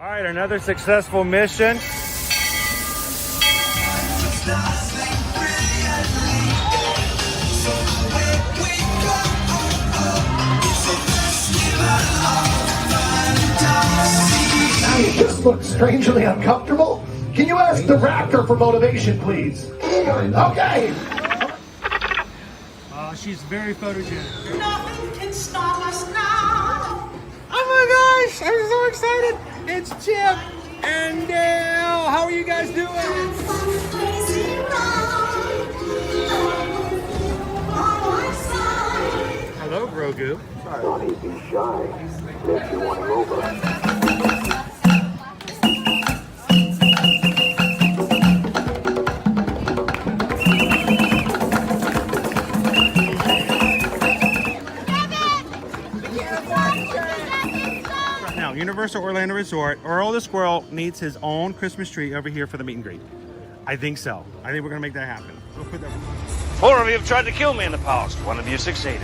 All right, another successful mission. Now you just look strangely uncomfortable. Can you ask the raptor for motivation, please? Okay. She's very photogenic. Nothing can stop us now. Oh my gosh, I'm so excited. It's Chip and Dale. How are you guys doing? Hello, Grogu. Johnny, be shy. Makes you want to over. Now, Universal Orlando Resort, Earl the Squirrel needs his own Christmas tree over here for the meet and greet. I think so. I think we're going to make that happen. We'll put that. 4 of you have tried to kill me in the past. 1 of you succeeded.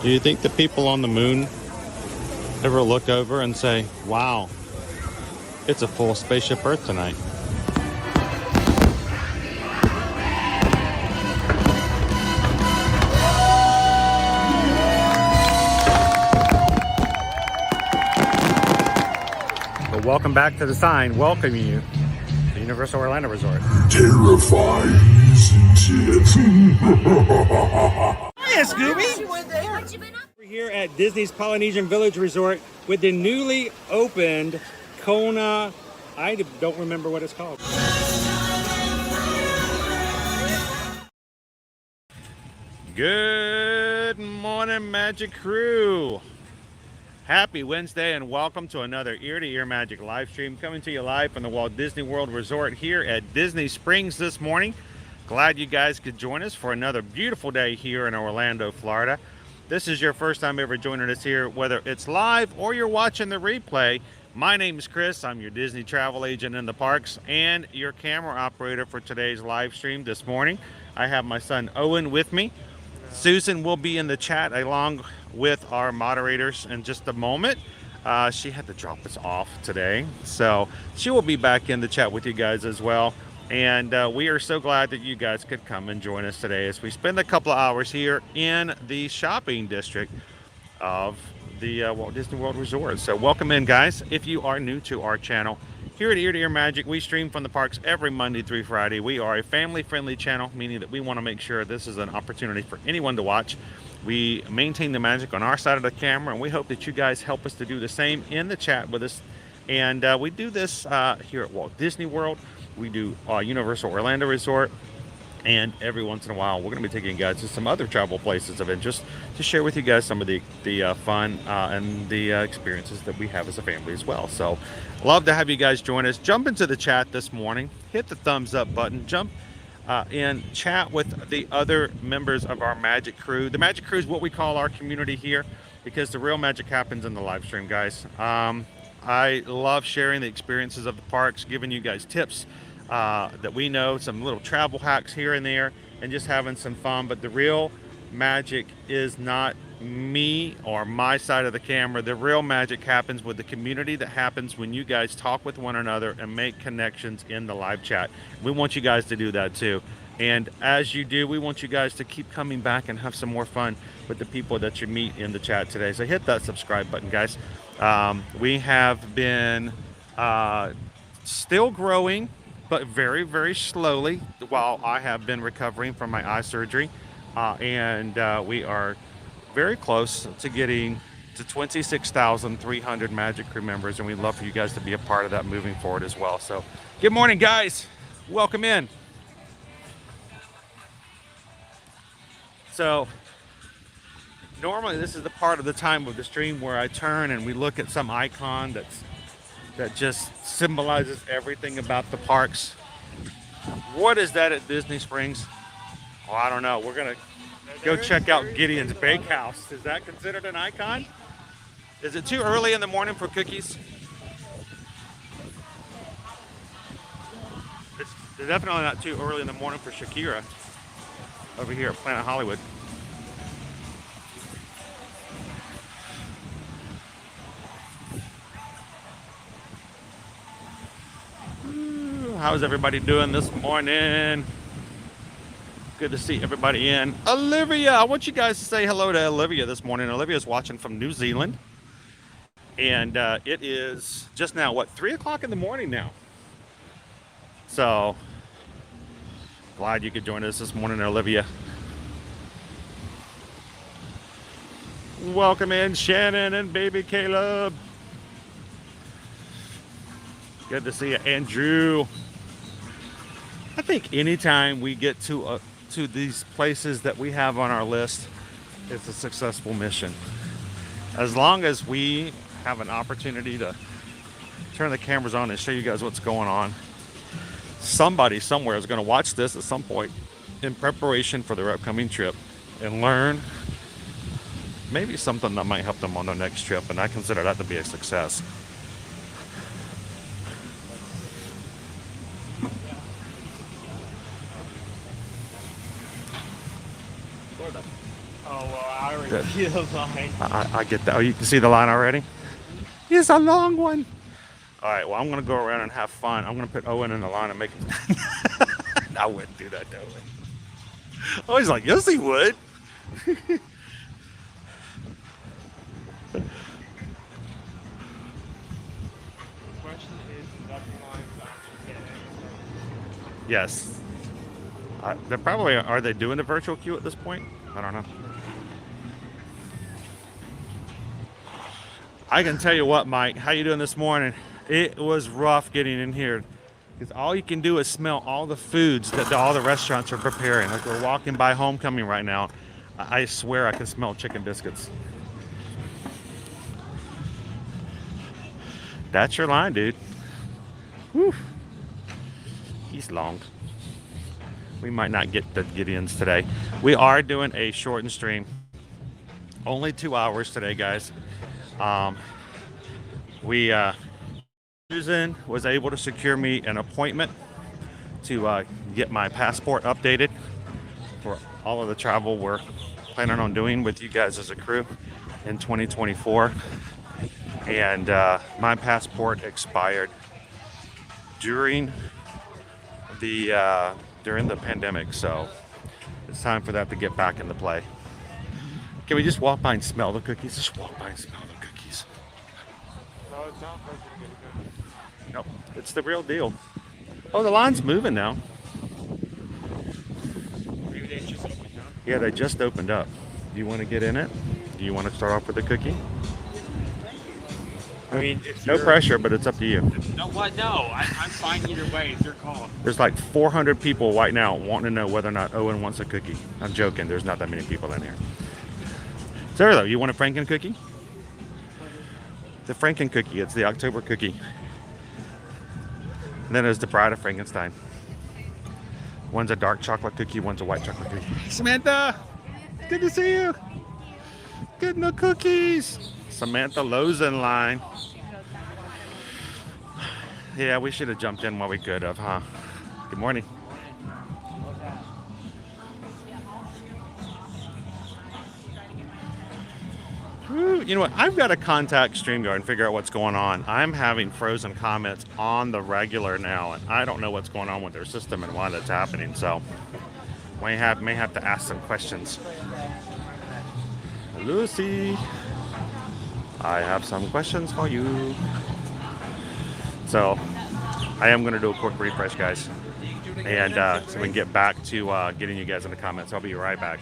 Do you think the people on the moon ever look over and say, wow, it's a full spaceship Earth tonight? But welcome back to the sign welcoming you to Universal Orlando Resort. Terrifying, isn't it? Hiya, Scooby! We're here at Disney's Polynesian Village Resort with the newly opened Kona. I don't remember what it's called. Good morning, Magic Crew. Happy Wednesday and welcome to another ear-to-ear magic live stream coming to you live from the Walt Disney World Resort here at Disney Springs this morning. Glad you guys could join us for another beautiful day here in Orlando, Florida. This is your first time ever joining us here, whether it's live or you're watching the replay. My name is Chris. I'm your Disney travel agent in the parks and your camera operator for today's live stream this morning. I have my son Owen with me. Susan will be in the chat along with our moderators in just a moment. She had to drop us off today, so she will be back in the chat with you guys as well. And we are so glad that you guys could come and join us today as we spend a couple of hours here in the shopping district of the Walt Disney World Resort. So welcome in, guys. If you are new to our channel, here at Ear to Ear Magic, we stream from the parks every Monday through Friday. We are a family-friendly channel, meaning that we want to make sure this is an opportunity for anyone to watch. We maintain the magic on our side of the camera, and we hope that you guys help us to do the same in the chat with us. And we do this here at Walt Disney World. We do Universal Orlando Resort, and every once in a while we're going to be taking you guys to some other travel places of interest to share with you guys some of the fun and the experiences that we have as a family as well. So love to have you guys join us. Jump into the chat this morning, hit the thumbs up button, jump in, chat with the other members of our Magic Crew. The Magic Crew is what we call our community here because the real magic happens in the live stream, guys. I love sharing the experiences of the parks, giving you guys tips that we know, some little travel hacks here and there, and just having some fun. But the real magic is not me or my side of the camera. The real magic happens with the community that happens when you guys talk with one another and make connections in the live chat. We want you guys to do that too. And as you do, we want you guys to keep coming back and have some more fun with the people that you meet in the chat today. So hit that subscribe button, guys. We have been still growing, but very, very slowly while I have been recovering from my eye surgery. And we are very close to getting to 26,300 Magic Crew members, and we'd love for you guys to be a part of that moving forward as well. So good morning, guys. Welcome in. So normally this is the part of the time of the stream where I turn and we look at some icon that just symbolizes everything about the parks. What is that at Disney Springs? Oh, I don't know. We're gonna go check out Gideon's Bakehouse. Is that considered an icon? Is it too early in the morning for cookies? It's definitely not too early in the morning for Shakira over here at Planet Hollywood. How's everybody doing this morning? Good to see everybody in. Olivia, I want you guys to say hello to Olivia this morning. Olivia's watching from New Zealand. And it is just now, what, 3 o'clock in the morning now. So, glad you could join us this morning, Olivia. Welcome in, Shannon and baby Caleb. Good to see you, Andrew. I think anytime we get to these places that we have on our list, it's a successful mission. As long as we have an opportunity to turn the cameras on and show you guys what's going on, somebody somewhere is going to watch this at some point in preparation for their upcoming trip and learn maybe something that might help them on their next trip, and I consider that to be a success. Oh, well, I already see the line. I get that. Oh, you can see the line already? It's a long one. All right, well, I'm going to go around and have fun. I'm going to put Owen in the line and make him... I wouldn't do that, Owen. Oh, he's like, yes, he would. Yes. They're probably... Are they doing the virtual queue at this point? I don't know. I can tell you what, Mike, how you doing this morning? It was rough getting in here because all you can do is smell all the foods that all the restaurants are preparing. Like we're walking by Homecoming right now. I swear I can smell chicken biscuits. That's your line, dude. Whew. He's long. We might not get the Gideons today. We are doing a shortened stream. Only 2 hours today, guys. Susan was able to secure me an appointment to get my passport updated for all of the travel we're planning on doing with you guys as a crew in 2024. And my passport expired during the pandemic, so it's time for that to get back into play. Can we just walk by and smell the cookies? Just walk by and smell the cookies. No, it's not supposed to get good. Nope, it's the real deal. Oh, the line's moving now. Maybe they just opened up. Yeah, they just opened up. Do you want to get in it? Do you want to start off with a cookie? I mean, if No pressure, but it's up to you. No, what? No, I'm fine either way. It's your call. There's like 400 people right now wanting to know whether or not Owen wants a cookie. I'm joking. There's not that many people in here. Sarah, though, you want a Franken cookie? The Franken cookie. It's the October cookie. And then there's the Bride of Frankenstein. One's a dark chocolate cookie. One's a white chocolate cookie. Samantha, good to see you. Getting the cookies. Samantha Lowe's in line. Yeah, we should have jumped in while we could have, huh? Good morning. Whew, you know what? I've got to contact StreamYard and figure out what's going on. I'm having frozen comments on the regular now, and I don't know what's going on with their system and why that's happening. So, may have to ask some questions. Lucy, I have some questions for you. So, I am going to do a quick refresh, guys, and so we can get back to getting you guys in the comments. I'll be right back.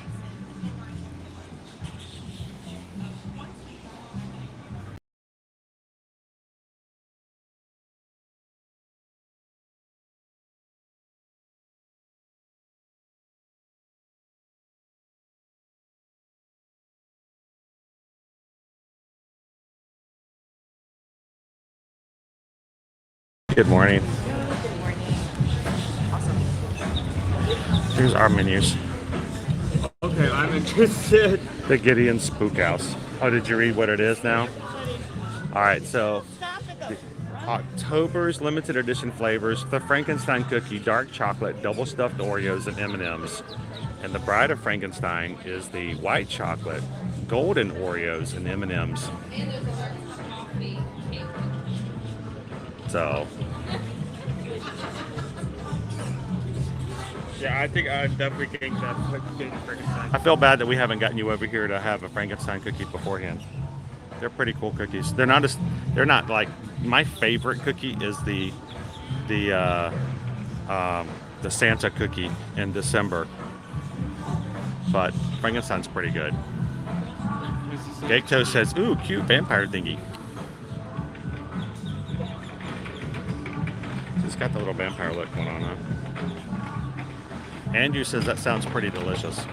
Good morning. Here's our menus. Okay, I'm interested. The Gideon Spook House. Oh, did you read what it is now? All right, so October's limited edition flavors: the Frankenstein cookie, dark chocolate, double stuffed Oreos, and M&Ms. And the Bride of Frankenstein is the white chocolate, golden Oreos, and M&Ms. So, Yeah, I think I'm definitely getting that Frankenstein. I feel bad that we haven't gotten you over here to have a Frankenstein cookie beforehand. They're pretty cool cookies. They're not like, my favorite cookie is the Santa cookie in December. But Frankenstein's pretty good. Gato says, "Ooh, cute vampire thingy." It's got the little vampire look going on, huh? Andrew says that sounds pretty delicious.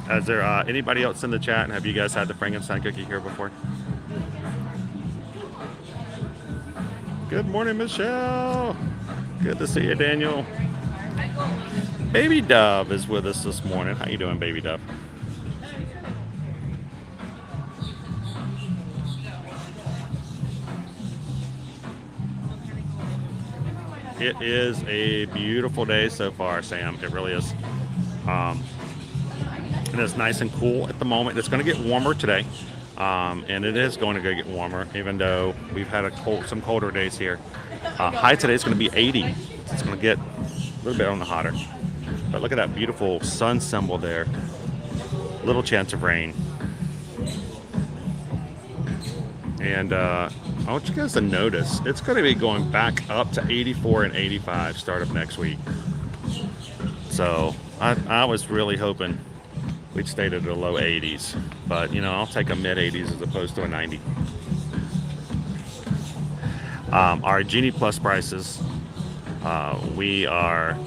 Is there anybody else in the chat? Have you guys had the Frankenstein cookie here before? Good morning, Michelle. Good to see you, Daniel. Baby Dove is with us this morning. How you doing, Baby Dove? It is a beautiful day so far, Sam. It really is. And it's nice and cool at the moment. It's going to get warmer today. And it is going to go get warmer, even though we've had some colder days here. High today is going to be 80. It's going to get a little bit on the hotter. But look at that beautiful sun symbol there. Little chance of rain. And I want you guys to notice, it's going to be going back up to 84 and 85 start of next week. So I was really hoping we'd stayed at the low 80s. But, you know, I'll take a mid 80s as opposed to a 90. Our Genie Plus prices, we are...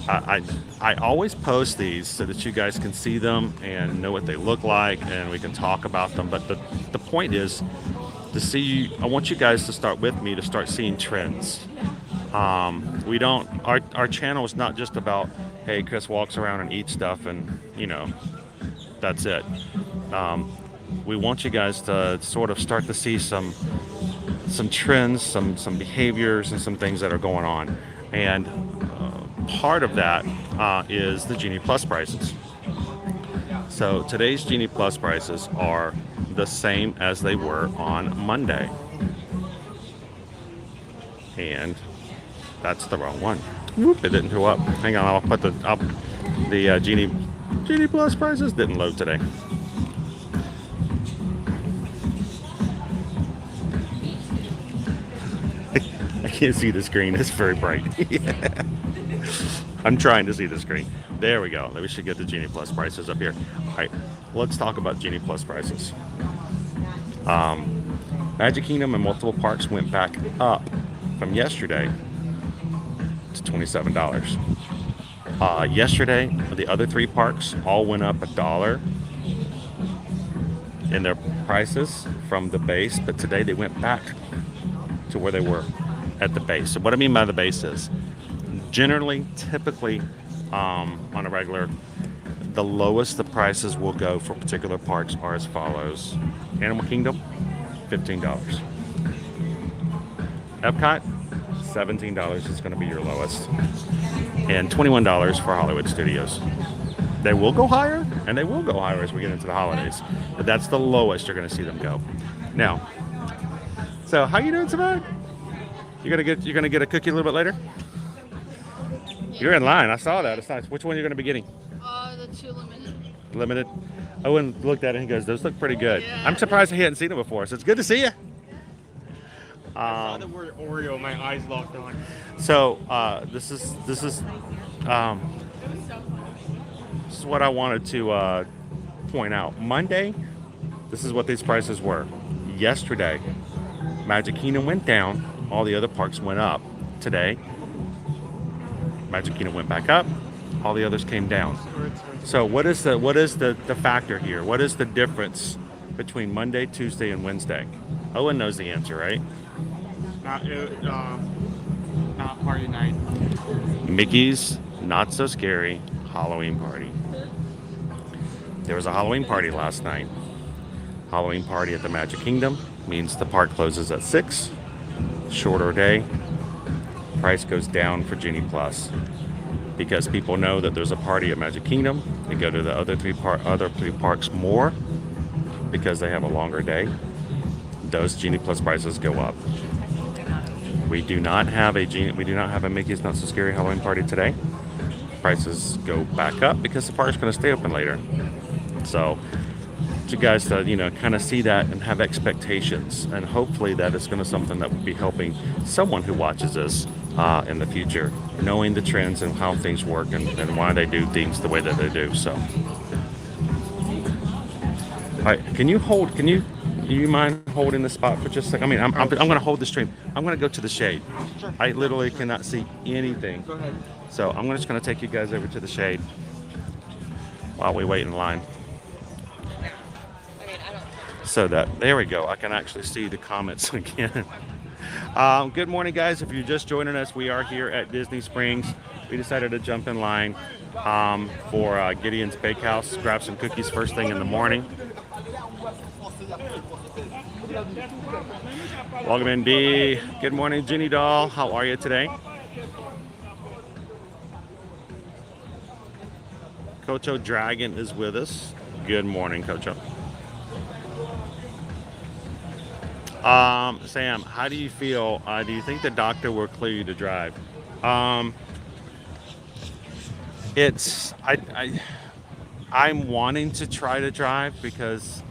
I always post these so that you guys can see them and know what they look like, and we can talk about them. But the point is to see. I want you guys to start with me to start seeing trends. We don't. Our channel is not just about, hey, Chris walks around and eats stuff, and you know, that's it. We want you guys to sort of start to see some trends, some behaviors, and some things that are going on, and part of that is the Genie Plus prices. So today's Genie Plus prices are the same as they were on Monday. And that's the wrong one. Whoop, it didn't show up. Hang on, I'll put the Genie Plus prices didn't load today. I can't see the screen, it's very bright. I'm trying to see the screen. There we go. We should get the Genie Plus prices up here. All right, let's talk about Genie Plus prices. Magic Kingdom and multiple parks went back up from yesterday to $27. Yesterday, the other three parks all went up $1 in their prices from the base, but today they went back to where they were at the base. So what I mean by the base is, generally, typically, on a regular, the lowest the prices will go for particular parks are as follows. Animal Kingdom, $15. Epcot, $17 is going to be your lowest. And $21 for Hollywood Studios. They will go higher, and they will go higher as we get into the holidays. But that's the lowest you're going to see them go. Now, so how you doing, Savannah? You're gonna get a cookie a little bit later? You're in line. I saw that. It's nice. Which one are you going to be getting? The 2 limited. Limited? Owen looked at it and he goes, those look pretty good. Yeah. I'm surprised he hadn't seen them before, so it's good to see you. I saw the word Oreo, my eyes locked on. So this is what I wanted to point out. Monday, this is what these prices were. Yesterday, Magic Kingdom went down. All the other parks went up. Today, Magic Kingdom went back up. All the others came down. So what is the factor here? What is the difference between Monday, Tuesday, and Wednesday? Owen knows the answer, right? Not party night. Mickey's Not So Scary Halloween Party. There was a Halloween party last night. Halloween party at the Magic Kingdom means the park closes at 6. Shorter day. Price goes down for Genie Plus because people know that there's a party at Magic Kingdom. They go to the other three parks more because they have a longer day. Those Genie Plus prices go up. We do not have a Mickey's Not So Scary Halloween party today. Prices go back up because the park's going to stay open later. So, you guys to kind of see that and have expectations, and hopefully that is going to something that will be helping someone who watches this in the future, knowing the trends and how things work and why they do things the way that they do. So, all right, do you mind holding the spot for just a second? I mean, I'm going to hold the stream. I'm going to go to the shade. I literally cannot see anything. Go ahead. So I'm just going to take you guys over to the shade while we wait in line. So that, there we go. I can actually see the comments again. Good morning, guys. If you're just joining us, we are here at Disney Springs. We decided to jump in line for Gideon's Bakehouse, grab some cookies first thing in the morning. Welcome in, B. Good morning, Ginny Doll. How are you today? Cocho Dragon is with us. Good morning, Cocho. Sam, how do you feel? Do you think the doctor will clear you to drive? I'm wanting to try to drive because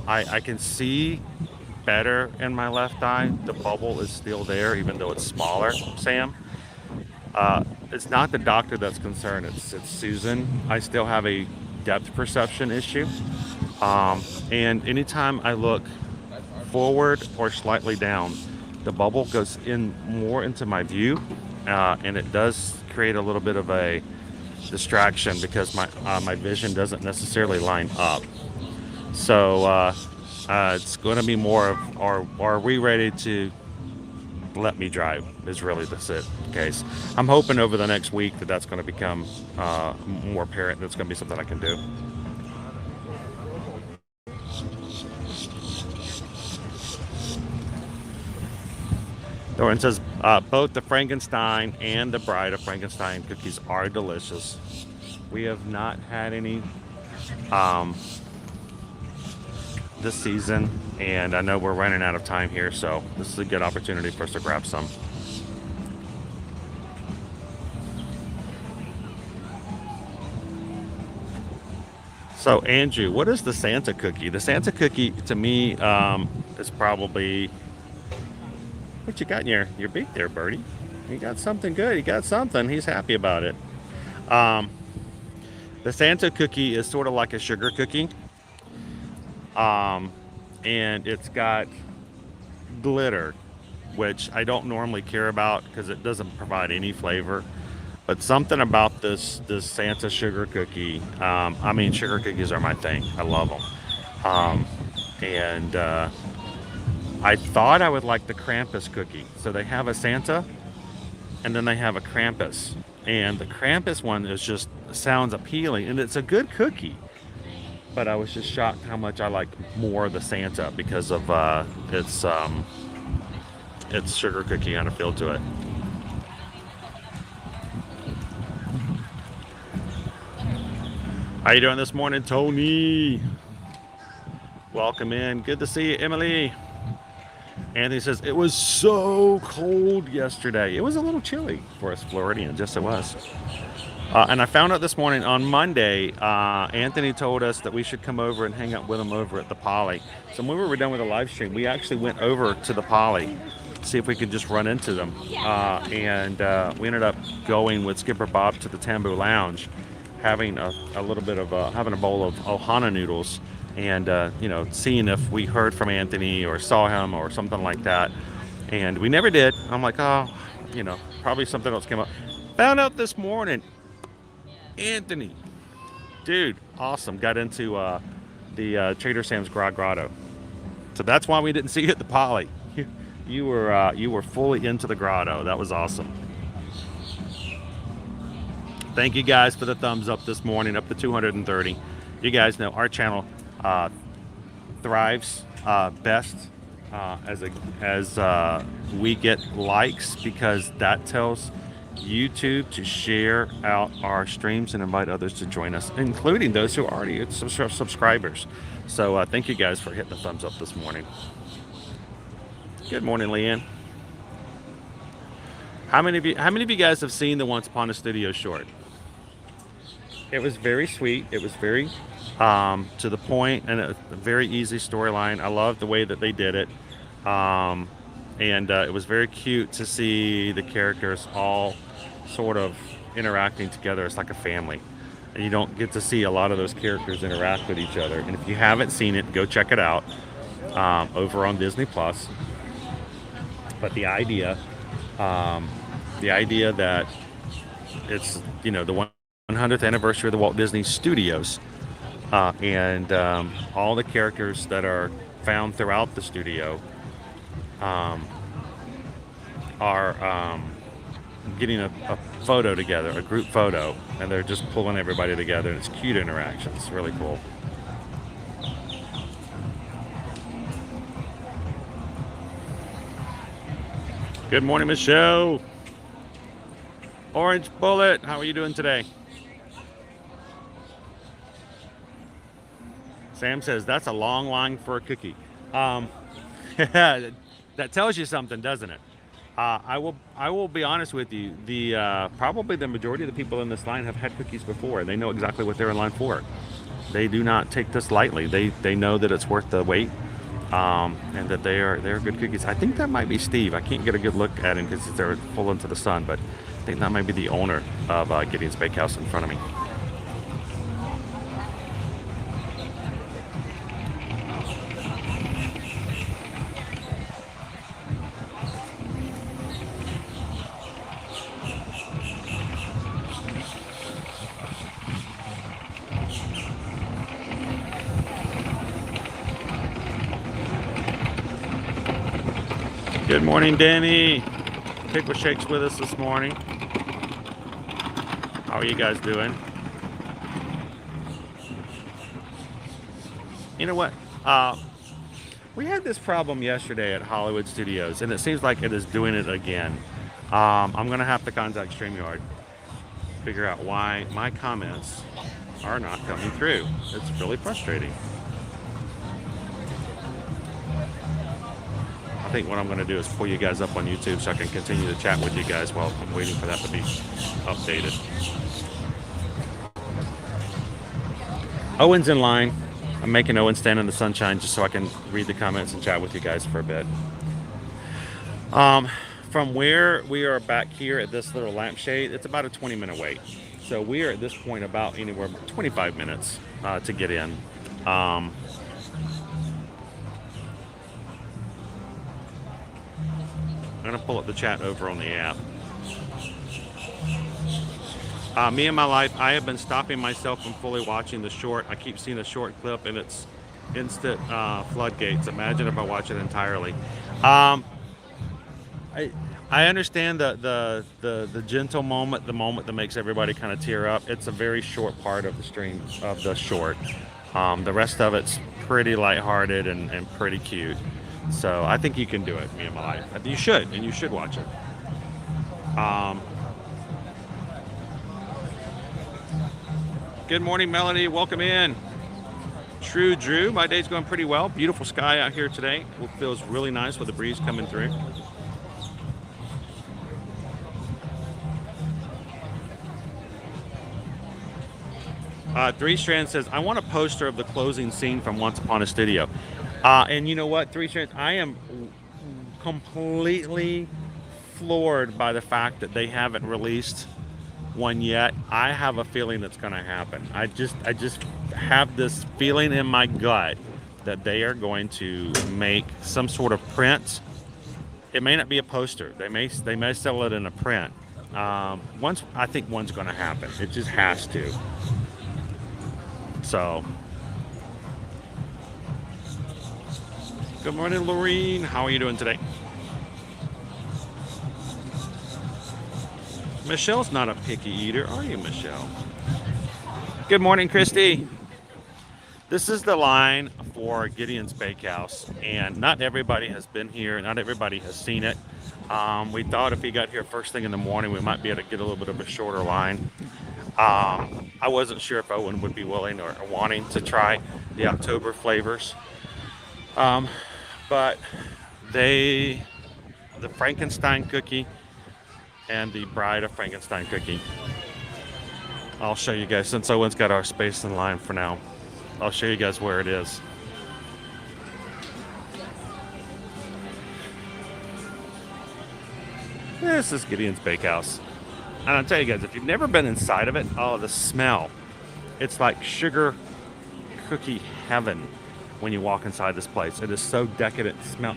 I can see better in my left eye. The bubble is still there, even though it's smaller, Sam. It's not the doctor that's concerned, it's Susan. I still have a depth perception issue. And anytime I look forward or slightly down, the bubble goes in more into my view, and it does create a little bit of a distraction because my vision doesn't necessarily line up. So it's going to be more of, are we ready to let me drive, is really the case. I'm hoping over the next week that's going to become more apparent. That's going to be something I can do. Doran says, both the Frankenstein and the Bride of Frankenstein cookies are delicious. We have not had any this season, and I know we're running out of time here, so this is a good opportunity for us to grab some. So, Andrew, what is the Santa cookie? The Santa cookie, to me, is probably... What you got in your beak there, Birdie? You got something good. You got something. He's happy about it. The Santa cookie is sort of like a sugar cookie. And it's got glitter, which I don't normally care about because it doesn't provide any flavor. But something about this Santa sugar cookie, I mean, sugar cookies are my thing. I love them. I thought I would like the Krampus cookie. So they have a Santa, and then they have a Krampus. And the Krampus one sounds appealing, and it's a good cookie. But I was just shocked how much I like more of the Santa because of its sugar cookie kind of feel to it. How you doing this morning, Tony? Welcome in. Good to see you, Emily. Anthony says, it was so cold yesterday. It was a little chilly for us Floridians. Yes, it was. And I found out this morning on Monday, Anthony told us that we should come over and hang out with him over at the Poly. So when we were done with the live stream, we actually went over to the Poly to see if we could just run into them. And we ended up going with Skipper Bob to the Tambu Lounge, having a little bit of having a bowl of Ohana noodles. And, seeing if we heard from Anthony or saw him or something like that. And we never did. I'm like, probably something else came up. Found out this morning, Anthony, dude, awesome. Got into the Trader Sam's Grotto. So that's why we didn't see you at the Poly. You were fully into the grotto. That was awesome. Thank you guys for the thumbs up this morning, up to 230. You guys know our channel thrives best as we get likes, because that tells YouTube to share out our streams and invite others to join us, including those who are already subscribers. So thank you guys for hitting the thumbs up this morning. Good morning, Leanne. How many of you guys have seen the Once Upon a Studio short? It was very sweet. It was very to the point, and a very easy storyline. I loved the way that they did it. And it was very cute to see the characters all sort of interacting together. It's like a family, and you don't get to see a lot of those characters interact with each other. And if you haven't seen it, go check it out over on Disney Plus. But the idea that it's, you know, the 100th anniversary of the Walt Disney Studios, and all the characters that are found throughout the studio are getting a photo together, a group photo, and they're just pulling everybody together, and it's cute interactions. It's really cool. Good morning, Michelle. Orange Bullet, how are you doing today? Sam says that's a long line for a cookie. That tells you something, doesn't it? I will be honest with you. Probably the majority of the people in this line have had cookies before. They know exactly what they're in line for. They do not take this lightly. They know that it's worth the wait, and that they're good cookies. I think that might be Steve. I can't get a good look at him because they're full into the sun, but I think that might be the owner of Gideon's Bakehouse in front of me. Good morning, Danny. Pickle Shake's with us this morning. How are you guys doing? You know what? We had this problem yesterday at Hollywood Studios, and it seems like it is doing it again. I'm going to have to contact StreamYard, figure out why my comments are not coming through. It's really frustrating. I think what I'm going to do is pull you guys up on YouTube so I can continue to chat with you guys while I'm waiting for that to be updated. Owen's in line. I'm making Owen stand in the sunshine just so I can read the comments and chat with you guys for a bit. From where we are back here at this little lampshade, it's about a 20-minute wait. So we are at this point about anywhere 25 minutes to get in. I'm going to pull up the chat over on the app. Me and my life, I have been stopping myself from fully watching the short. I keep seeing a short clip and it's instant floodgates. Imagine if I watch it entirely. I understand the gentle moment, the moment that makes everybody kind of tear up. It's a very short part of the stream of the short. The rest of it's pretty lighthearted and pretty cute. So I think you can do it, me and my life. You should, and you should watch it. Good morning, Melody. Welcome in. True Drew, my day's going pretty well. Beautiful sky out here today. It feels really nice with the breeze coming through. Three Strand says, I want a poster of the closing scene from Once Upon a Studio. And you know what, Three Strands, I am completely floored by the fact that they haven't released one yet. I have a feeling it's going to happen. I just have this feeling in my gut that they are going to make some sort of print. It may not be a poster. They may sell it in a print. I think one's going to happen. It just has to. So. Good morning, Lorene. How are you doing today? Michelle's not a picky eater, are you, Michelle? Good morning, Christy. This is the line for Gideon's Bakehouse, and not everybody has been here. Not everybody has seen it. We thought if he got here first thing in the morning, we might be able to get a little bit of a shorter line. I wasn't sure if Owen would be willing or wanting to try the October flavors, but the Frankenstein cookie and the Bride of Frankenstein cookie. I'll show you guys, since Owen's got our space in line for now, I'll show you guys where it is. This is Gideon's Bakehouse. And I'll tell you guys, if you've never been inside of it, oh, the smell. It's like sugar cookie heaven when you walk inside this place. It is so decadent smell.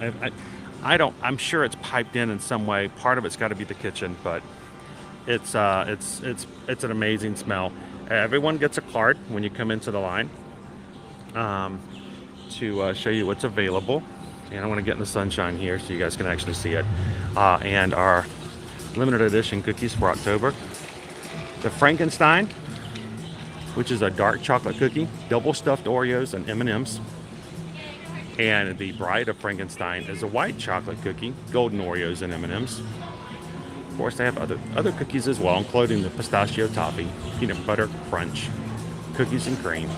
I'm sure it's piped in some way. Part of it's got to be the kitchen, but it's an amazing smell. Everyone gets a card when you come into the line to show you what's available. And I want to get in the sunshine here so you guys can actually see it. And our limited edition cookies for October. The Frankenstein, which is a dark chocolate cookie, double stuffed Oreos and M&Ms. And the Bride of Frankenstein is a white chocolate cookie, golden Oreos and M&Ms. Of course, they have other cookies as well, including the pistachio toffee, peanut butter crunch, cookies and cream.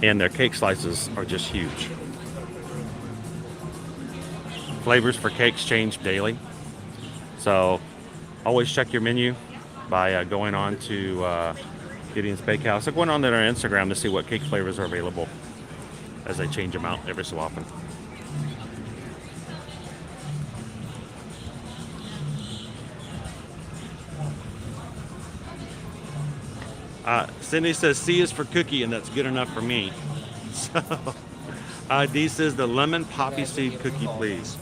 And their cake slices are just huge. Flavors for cakes change daily, so always check your menu by going on to Gideon's Bakehouse or going on their Instagram to see what cake flavors are available, as they change them out every so often. Cindy says C is for cookie, and that's good enough for me. So D says the lemon poppy seed cookie, please.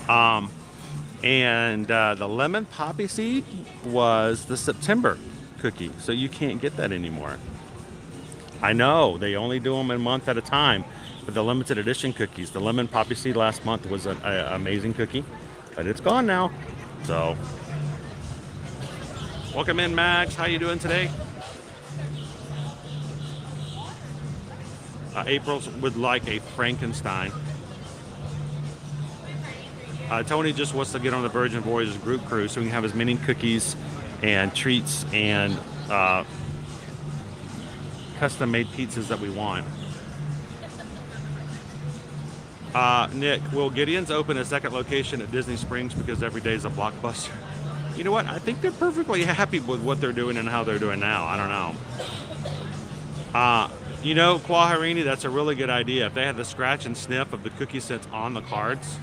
And the lemon poppy seed was the September cookie, so you can't get that anymore. I know they only do them a month at a time, but the limited edition cookies, the lemon poppy seed last month was an amazing cookie, but it's gone now. So welcome in, Max. How you doing today? April would like a Frankenstein. Tony just wants to get on the Virgin Voyages group cruise so we can have as many cookies and treats and custom-made pizzas that we want. Nick, will Gideon's open a second location at Disney Springs because every day is a blockbuster? You know what? I think they're perfectly happy with what they're doing and how they're doing now. I don't know. You know, Kwaharini, that's a really good idea. If they had the scratch and sniff of the cookie sets on the cards,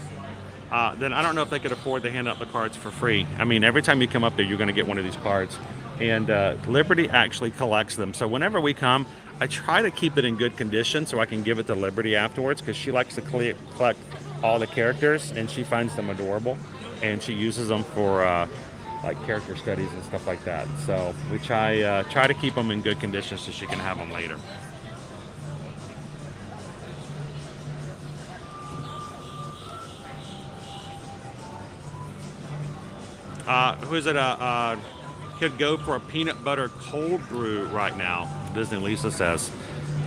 then I don't know if they could afford to hand out the cards for free. I mean, every time you come up there, you're going to get one of these cards. And Liberty actually collects them. So whenever we come, I try to keep it in good condition so I can give it to Liberty afterwards, because she likes to collect all the characters, and she finds them adorable. And she uses them for like character studies and stuff like that. So we try to keep them in good condition so she can have them later. Who is it? Could go for a peanut butter cold brew right now, Disney Lisa says.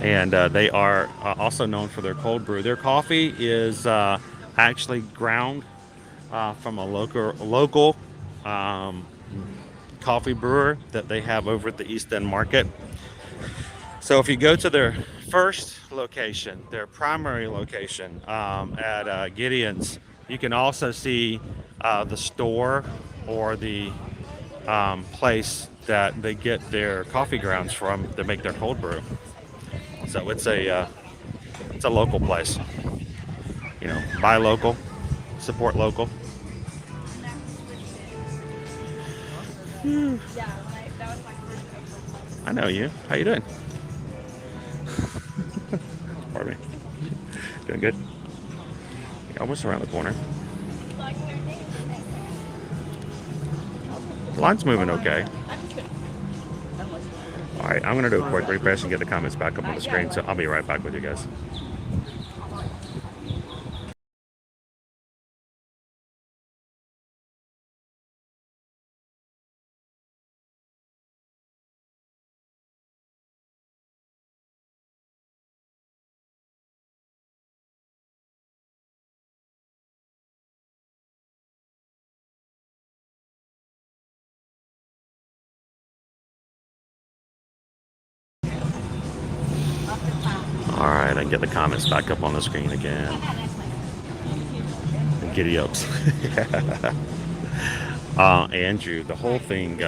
And they are also known for their cold brew. Their coffee is actually ground from a local coffee brewer that they have over at the East End Market. So if you go to their first location, their primary location at Gideon's, you can also see the store or the place that they get their coffee grounds from to make their cold brew. So it's a local place. You know, buy local, support local. I know you. How you doing? Pardon me. Doing good. You're almost around the corner. The line's moving okay. All right, I'm going to do a quick refresh and get the comments back up on the screen, so I'll be right back with you guys. ahead and get the comments back up on the screen again. Giddy ups. Andrew, the whole thing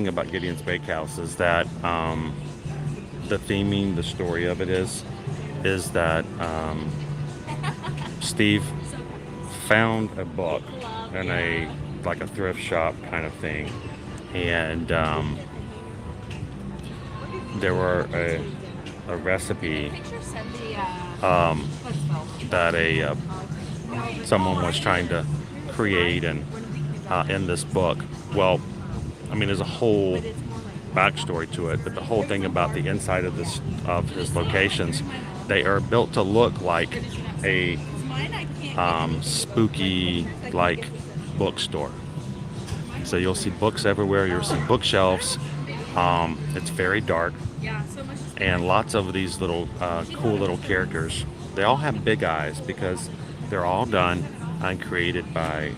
about Gideon's Bakehouse is that the theming, the story of it is that Steve found a book in a thrift shop kind of thing, and there were a recipe that someone was trying to create and in this book. Well, I mean, there's a whole backstory to it, but the whole thing about the inside of his locations, they are built to look like a spooky bookstore. So you'll see books everywhere. You'll see bookshelves. It's very dark, and lots of these little cool little characters. They all have big eyes because they're all done and created by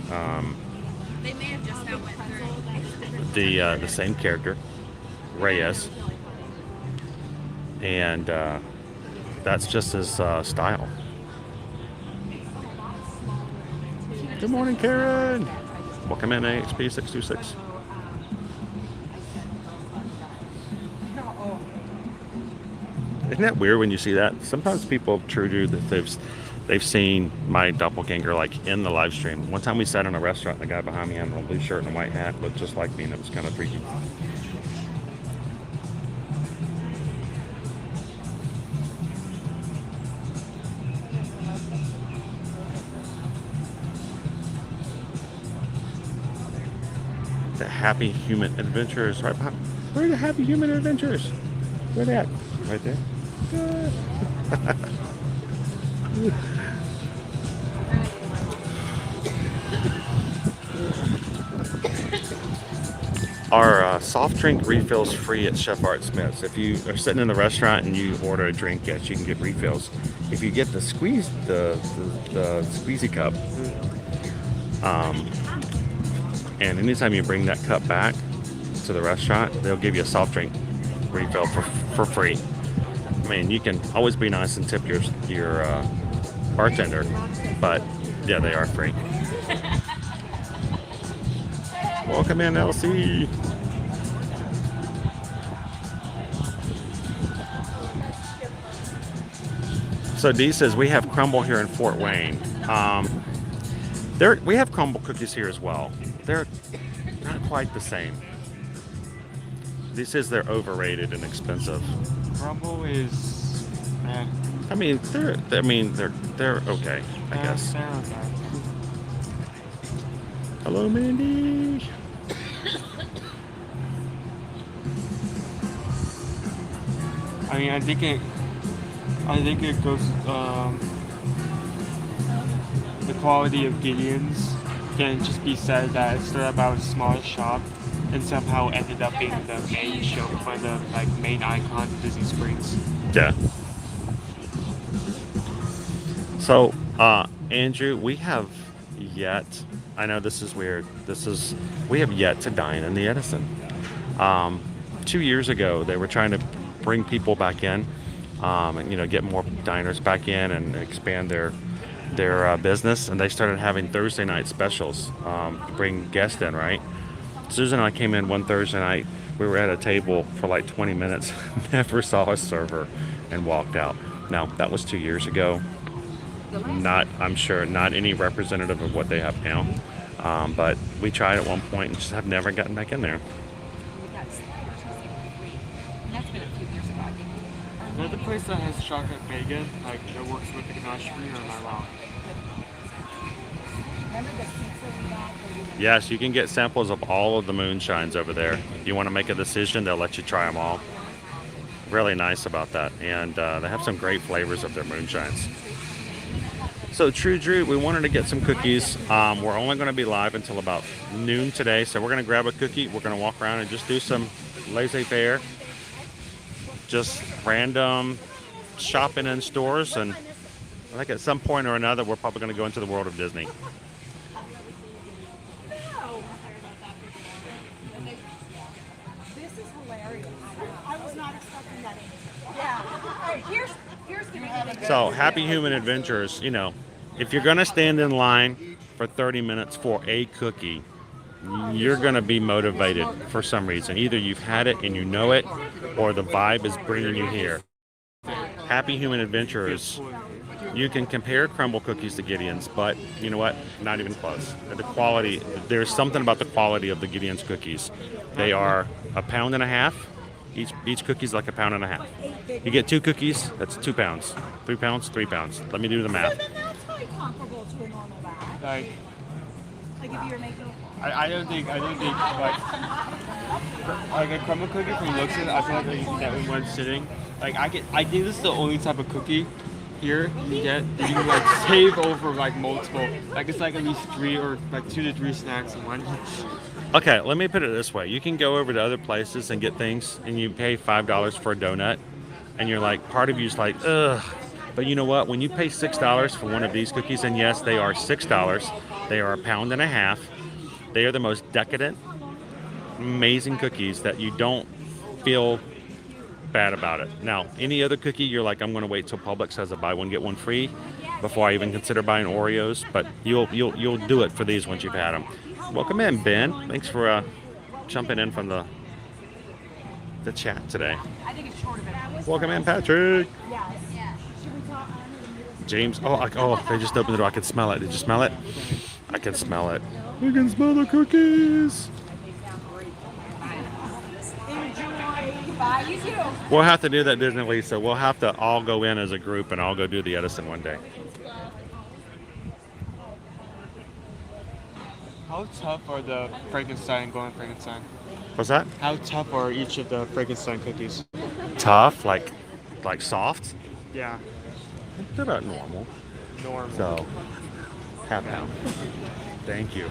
the same character, Reyes, and that's just his style. Good morning, Karen. Welcome in, AXP 626. Isn't that weird when you see that? Sometimes people true that they've seen my doppelganger in the live stream. One time we sat in a restaurant and the guy behind me had a blue shirt and a white hat, looked just like me, and it was kind of freaky. The Happy Human Adventurers right behind. Where are the Happy Human Adventurers? Where they at? Right there. Our soft drink refills free at Chef Art Smith's. If you are sitting in the restaurant and you order a drink, yes, you can get refills. If you get the squeezy cup, and anytime you bring that cup back to the restaurant, they'll give you a soft drink refill for free. I mean, you can always be nice and tip your bartender, but yeah, they are free. Welcome in, LC. So D says we have crumble here in Fort Wayne. We have crumble cookies here as well. They're not quite the same. D says they're overrated and expensive. Crumble is. I mean, they're okay, I guess. They're okay. Hello, Mandy. I mean, I think it goes. The quality of Gideon's can just be said that it started about a small shop and somehow ended up being the main show, one of the main icons of Disney Springs. Yeah. So, Andrew, we have yet. I know this is weird. We have yet to dine in the Edison. 2 years ago, they were trying to bring people back in, and get more diners back in and expand their business. And they started having Thursday night specials to bring guests in. Right. Susan and I came in one Thursday night. We were at a table for 20 minutes, never saw a server, and walked out. Now that was 2 years ago. I'm sure not any representative of what they have now, but we tried at one point and just have never gotten back in there. Is that the place that has chocolate bacon, that works with the ganache, or am I wrong? Yes, you can get samples of all of the moonshines over there. If you want to make a decision, they'll let you try them all. Really nice about that, and they have some great flavors of their moonshines. So True Drew, we wanted to get some cookies. We're only going to be live until about noon today, so we're going to grab a cookie. We're going to walk around and just do some laissez-faire, just random shopping in stores, and I think at some point or another we're probably going to go into the world of Disney. This is hilarious. I was not expecting that. Yeah. So, Happy Human Adventures, you know, if you're going to stand in line for 30 minutes for a cookie, you're going to be motivated for some reason. Either you've had it and you know it, or the vibe is bringing you here. Happy Human Adventures, you can compare crumble cookies to Gideon's, but you know what? Not even close. The quality, there's something about the quality of the Gideon's cookies. They are a pound and a half. Each cookie's like a pound and a half. You get 2 cookies, that's 2 pounds. 3 pounds, 3 pounds. Let me do the math. So then that's probably comparable to a normal bag. Like, Like if you're making. I don't think like a crumble cookie from Luxon, I feel like I can get in one sitting. Like I think this is the only type of cookie here you get that you can like save over like multiple. Like it's like at least 3 or like 2 to 3 snacks in one. Okay, let me put it this way. You can go over to other places and get things, and you pay $5 for a donut, and you're like, part of you's like, ugh. But you know what? When you pay $6 for one of these cookies, and yes, they are $6, they are a pound and a half. They are the most decadent, amazing cookies that you don't feel bad about it. Now, any other cookie, you're like, I'm going to wait till Publix has a buy one get one free before I even consider buying Oreos. But you'll do it for these once you've had them. Welcome in, Ben. Thanks for jumping in from the chat today. Welcome in, Patrick. James. Oh, they just opened the door. I can smell it. Did you smell it? I can smell it. I can smell the cookies. We'll have to do that, Disney Lisa. We'll have to all go in as a group and I'll go do the Edison one day. How tough are the Frankenstein and Golden Frankenstein? What's that? How tough are each of the Frankenstein cookies? Tough, like soft. Yeah. They're about normal. Normal. So, half pound. Thank you.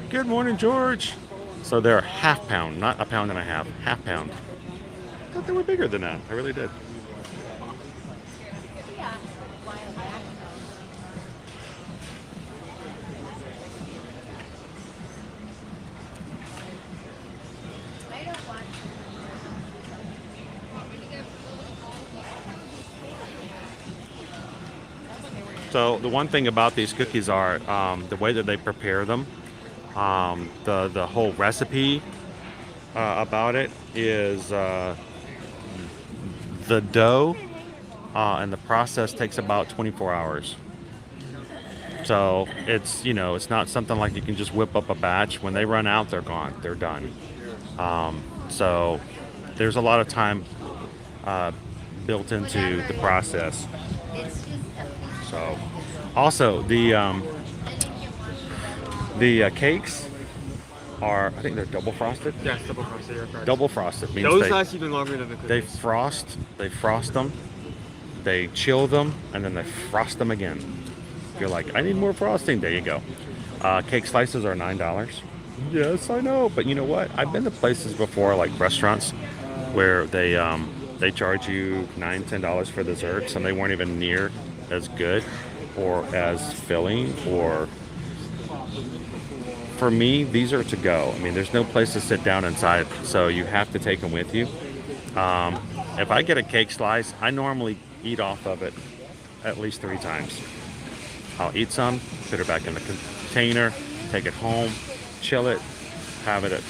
Good morning, George. So they're half pound, not a pound and a half. Half pound. I thought they were bigger than that. I really did. So the one thing about these cookies are the way that they prepare them. The whole recipe about it is the dough and the process takes about 24 hours. So it's, it's not something like you can just whip up a batch. When they run out, they're gone. They're done. So there's a lot of time built into the process. So also the cakes are, I think they're double frosted. Yes, double frosted. You're correct. Double frosted means those last even longer than the cookies. They frost them, they chill them, and then they frost them again. If you're like, I need more frosting, there you go. Cake slices are $9. Yes, I know, but you know what? I've been to places before, like restaurants, where they charge you $9, $10 for desserts, and they weren't even near as good or as filling. Or for me, these are to go. I mean, there's no place to sit down inside, so you have to take them with you. If I get a cake slice, I normally eat off of it at least 3 times. I'll eat some, put it back in the container, take it home, chill it, have it at,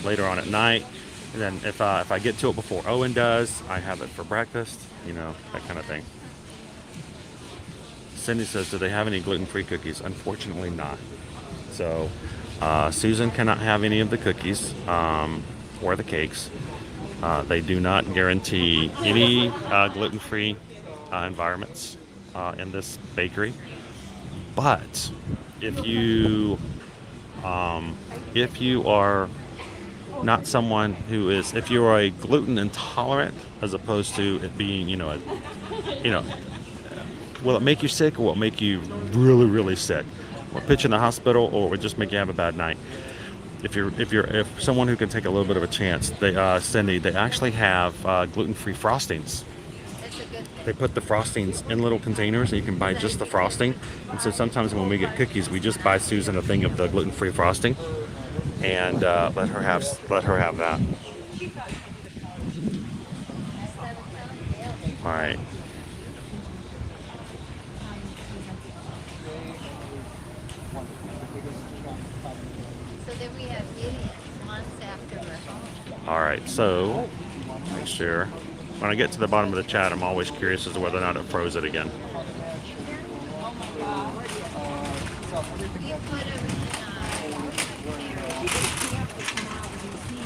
later on at night. And then if I get to it before Owen does, I have it for breakfast, that kind of thing. Cindy says, do they have any gluten-free cookies? Unfortunately not. So Susan cannot have any of the cookies or the cakes. They do not guarantee any gluten-free environments in this bakery. But if you are not someone who is, if you are a gluten intolerant, as opposed to it being, will it make you sick, or will it make you really, really sick? Will it pitch in the hospital, or will it just make you have a bad night? If someone who can take a little bit of a chance, Cindy, they actually have gluten-free frostings. That's a good thing. they put the frostings in little containers, and you can buy just the frosting. And so sometimes when we get cookies, we just buy Susan a thing of the gluten-free frosting, and let her have that. All right. So then we have Gideon months after the All right. So make sure when I get to the bottom of the chat, I'm always curious as to whether or not it froze it again.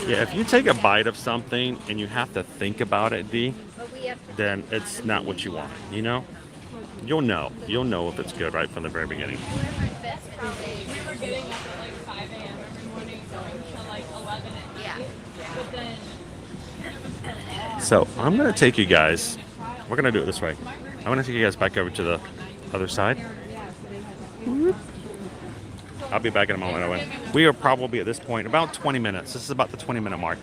Yeah, if you take a bite of something and you have to think about it, D, then it's not what you want, you know? You'll know if it's good right from the very beginning. We were getting up at like 5 a.m. every morning going to like 11 at night. But then... So I'm going to take you guys, we're going to do it this way. I'm going to take you guys back over to the other side. I'll be back in a moment, Owen. We are probably at this point about 20 minutes. This is about the 20-minute mark.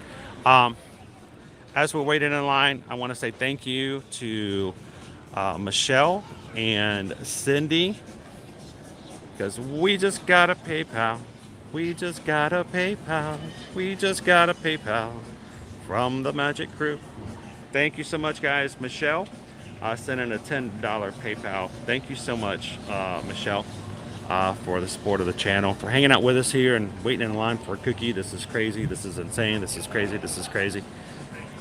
As we're waiting in line, I want to say thank you to Michelle and Cindy, because we just got a PayPal. We just got a PayPal. We just got a PayPal from the Magic Crew. Thank you so much, guys. Michelle sent in a $10 PayPal. Thank you so much, Michelle. For the support of the channel, for hanging out with us here and waiting in line for a cookie. This is crazy. This is insane. This is crazy. This is crazy.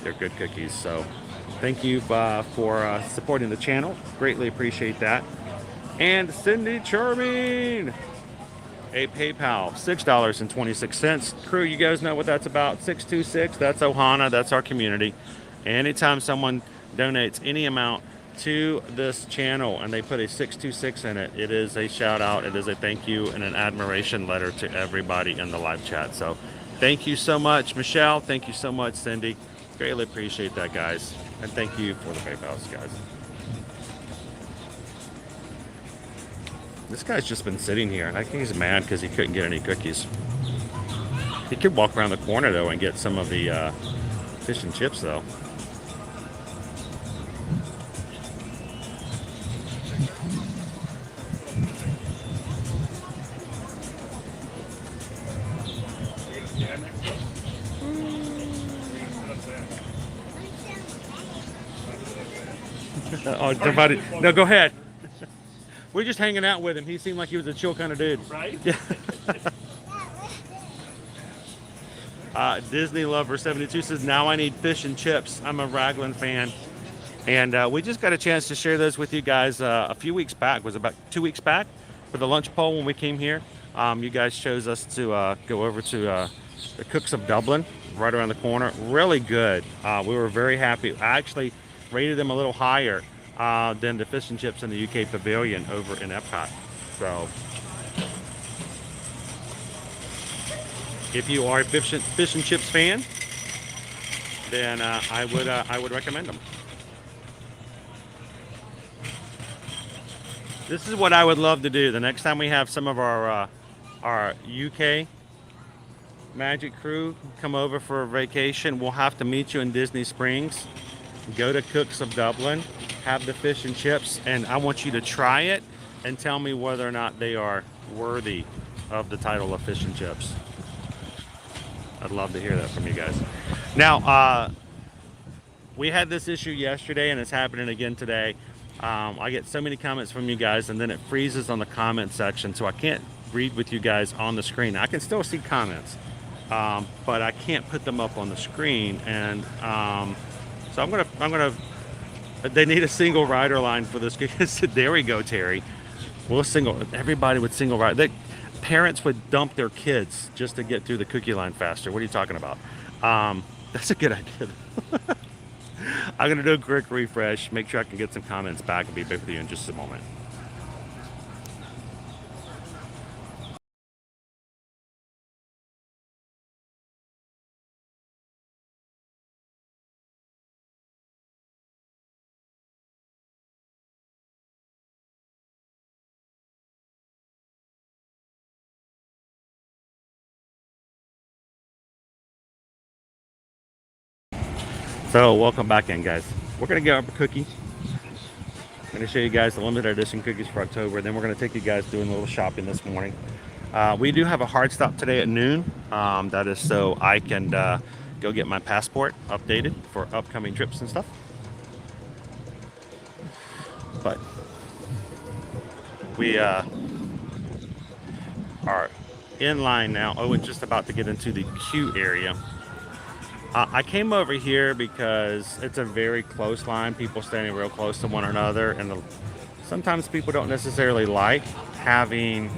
They're good cookies. So thank you for supporting the channel. Greatly appreciate that. And Cindy Charming, a PayPal, $6.26. Crew, you guys know what that's about. 626. That's Ohana. That's our community. Anytime someone donates any amount to this channel and they put a 626 in it, it is a shout out, it is a thank you and an admiration letter to everybody in the live chat. So thank you so much, Michelle. Thank you so much, Cindy. Greatly appreciate that, guys. And thank you for the PayPals, guys. This guy's just been sitting here, and I think he's mad because he couldn't get any cookies. He could walk around the corner though and get some of the fish and chips though. Oh, somebody. No, go ahead. We're just hanging out with him. He seemed like he was a chill kind of dude. Right? Yeah. Disney Lover 72 says, now I need fish and chips. I'm a Raglan fan. And we just got a chance to share those with you guys a few weeks back. It was about 2 weeks back for the lunch poll when we came here. You guys chose us to go over to the Cooks of Dublin, right around the corner. Really good. We were very happy. I actually rated them a little higher than the fish and chips in the UK Pavilion over in Epcot. So if you are a fish and chips fan, then I would recommend them. This is what I would love to do. The next time we have some of our UK Magic Crew come over for a vacation, we'll have to meet you in Disney Springs. Go to Cooks of Dublin, have the fish and chips, and I want you to try it and tell me whether or not they are worthy of the title of fish and chips. I'd love to hear that from you guys. Now, we had this issue yesterday and it's happening again today. I get so many comments from you guys and then it freezes on the comment section, so I can't read with you guys on the screen. I can still see comments, but I can't put them up on the screen. And so I'm gonna. They need a single rider line for this. There we go, Terry. We'll everybody would single ride. Parents would dump their kids just to get through the cookie line faster. What are you talking about? That's a good idea. I'm gonna do a quick refresh. Make sure I can get some comments back. I'll be back with you in just a moment. So welcome back in, guys. We're gonna get our cookie going to show you guys the limited edition cookies for October. Then we're going to take you guys doing a little shopping this morning. We do have a hard stop today at noon. That is so I can go get my passport updated for upcoming trips and stuff. But we are in line now. Owen's just about to get into the queue area. I came over here because it's a very close line, people standing real close to one another, and sometimes people don't necessarily like having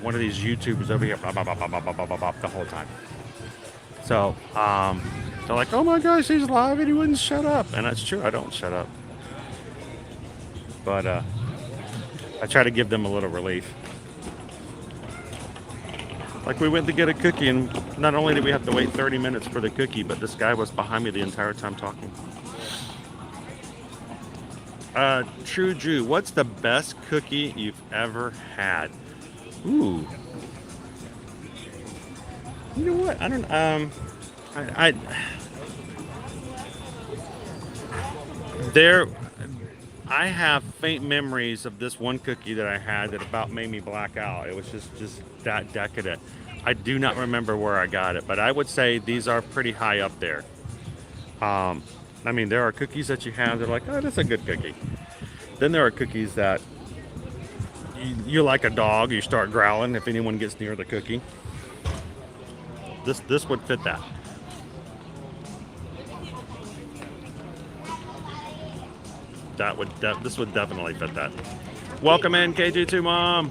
one of these YouTubers over here blah, blah, blah, blah, blah, blah, blah, blah, the whole time. So they're like, oh my gosh, he's live and he wouldn't shut up. And that's true, I don't shut up. But I try to give them a little relief. Like we went to get a cookie, and not only did we have to wait 30 minutes for the cookie, but this guy was behind me the entire time talking. True Drew, what's the best cookie you've ever had? Ooh. You know what? I don't. I have faint memories of this one cookie that I had that about made me black out. It was just that decadent. I do not remember where I got it, but I would say these are pretty high up there. I mean, there are cookies that you have that are like, oh, that's a good cookie. Then there are cookies that you're like a dog, you start growling if anyone gets near the cookie. This would fit that. This would definitely fit that. Welcome in, KG2 Mom.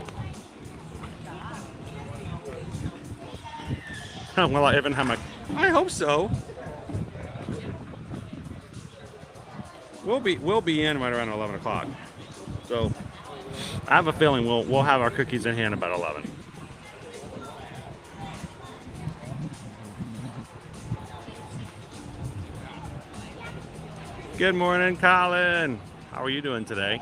Well, I even have my. I hope so. We'll be in right around 11 o'clock. So I have a feeling we'll have our cookies in hand about 11. Good morning, Colin. How are you doing today?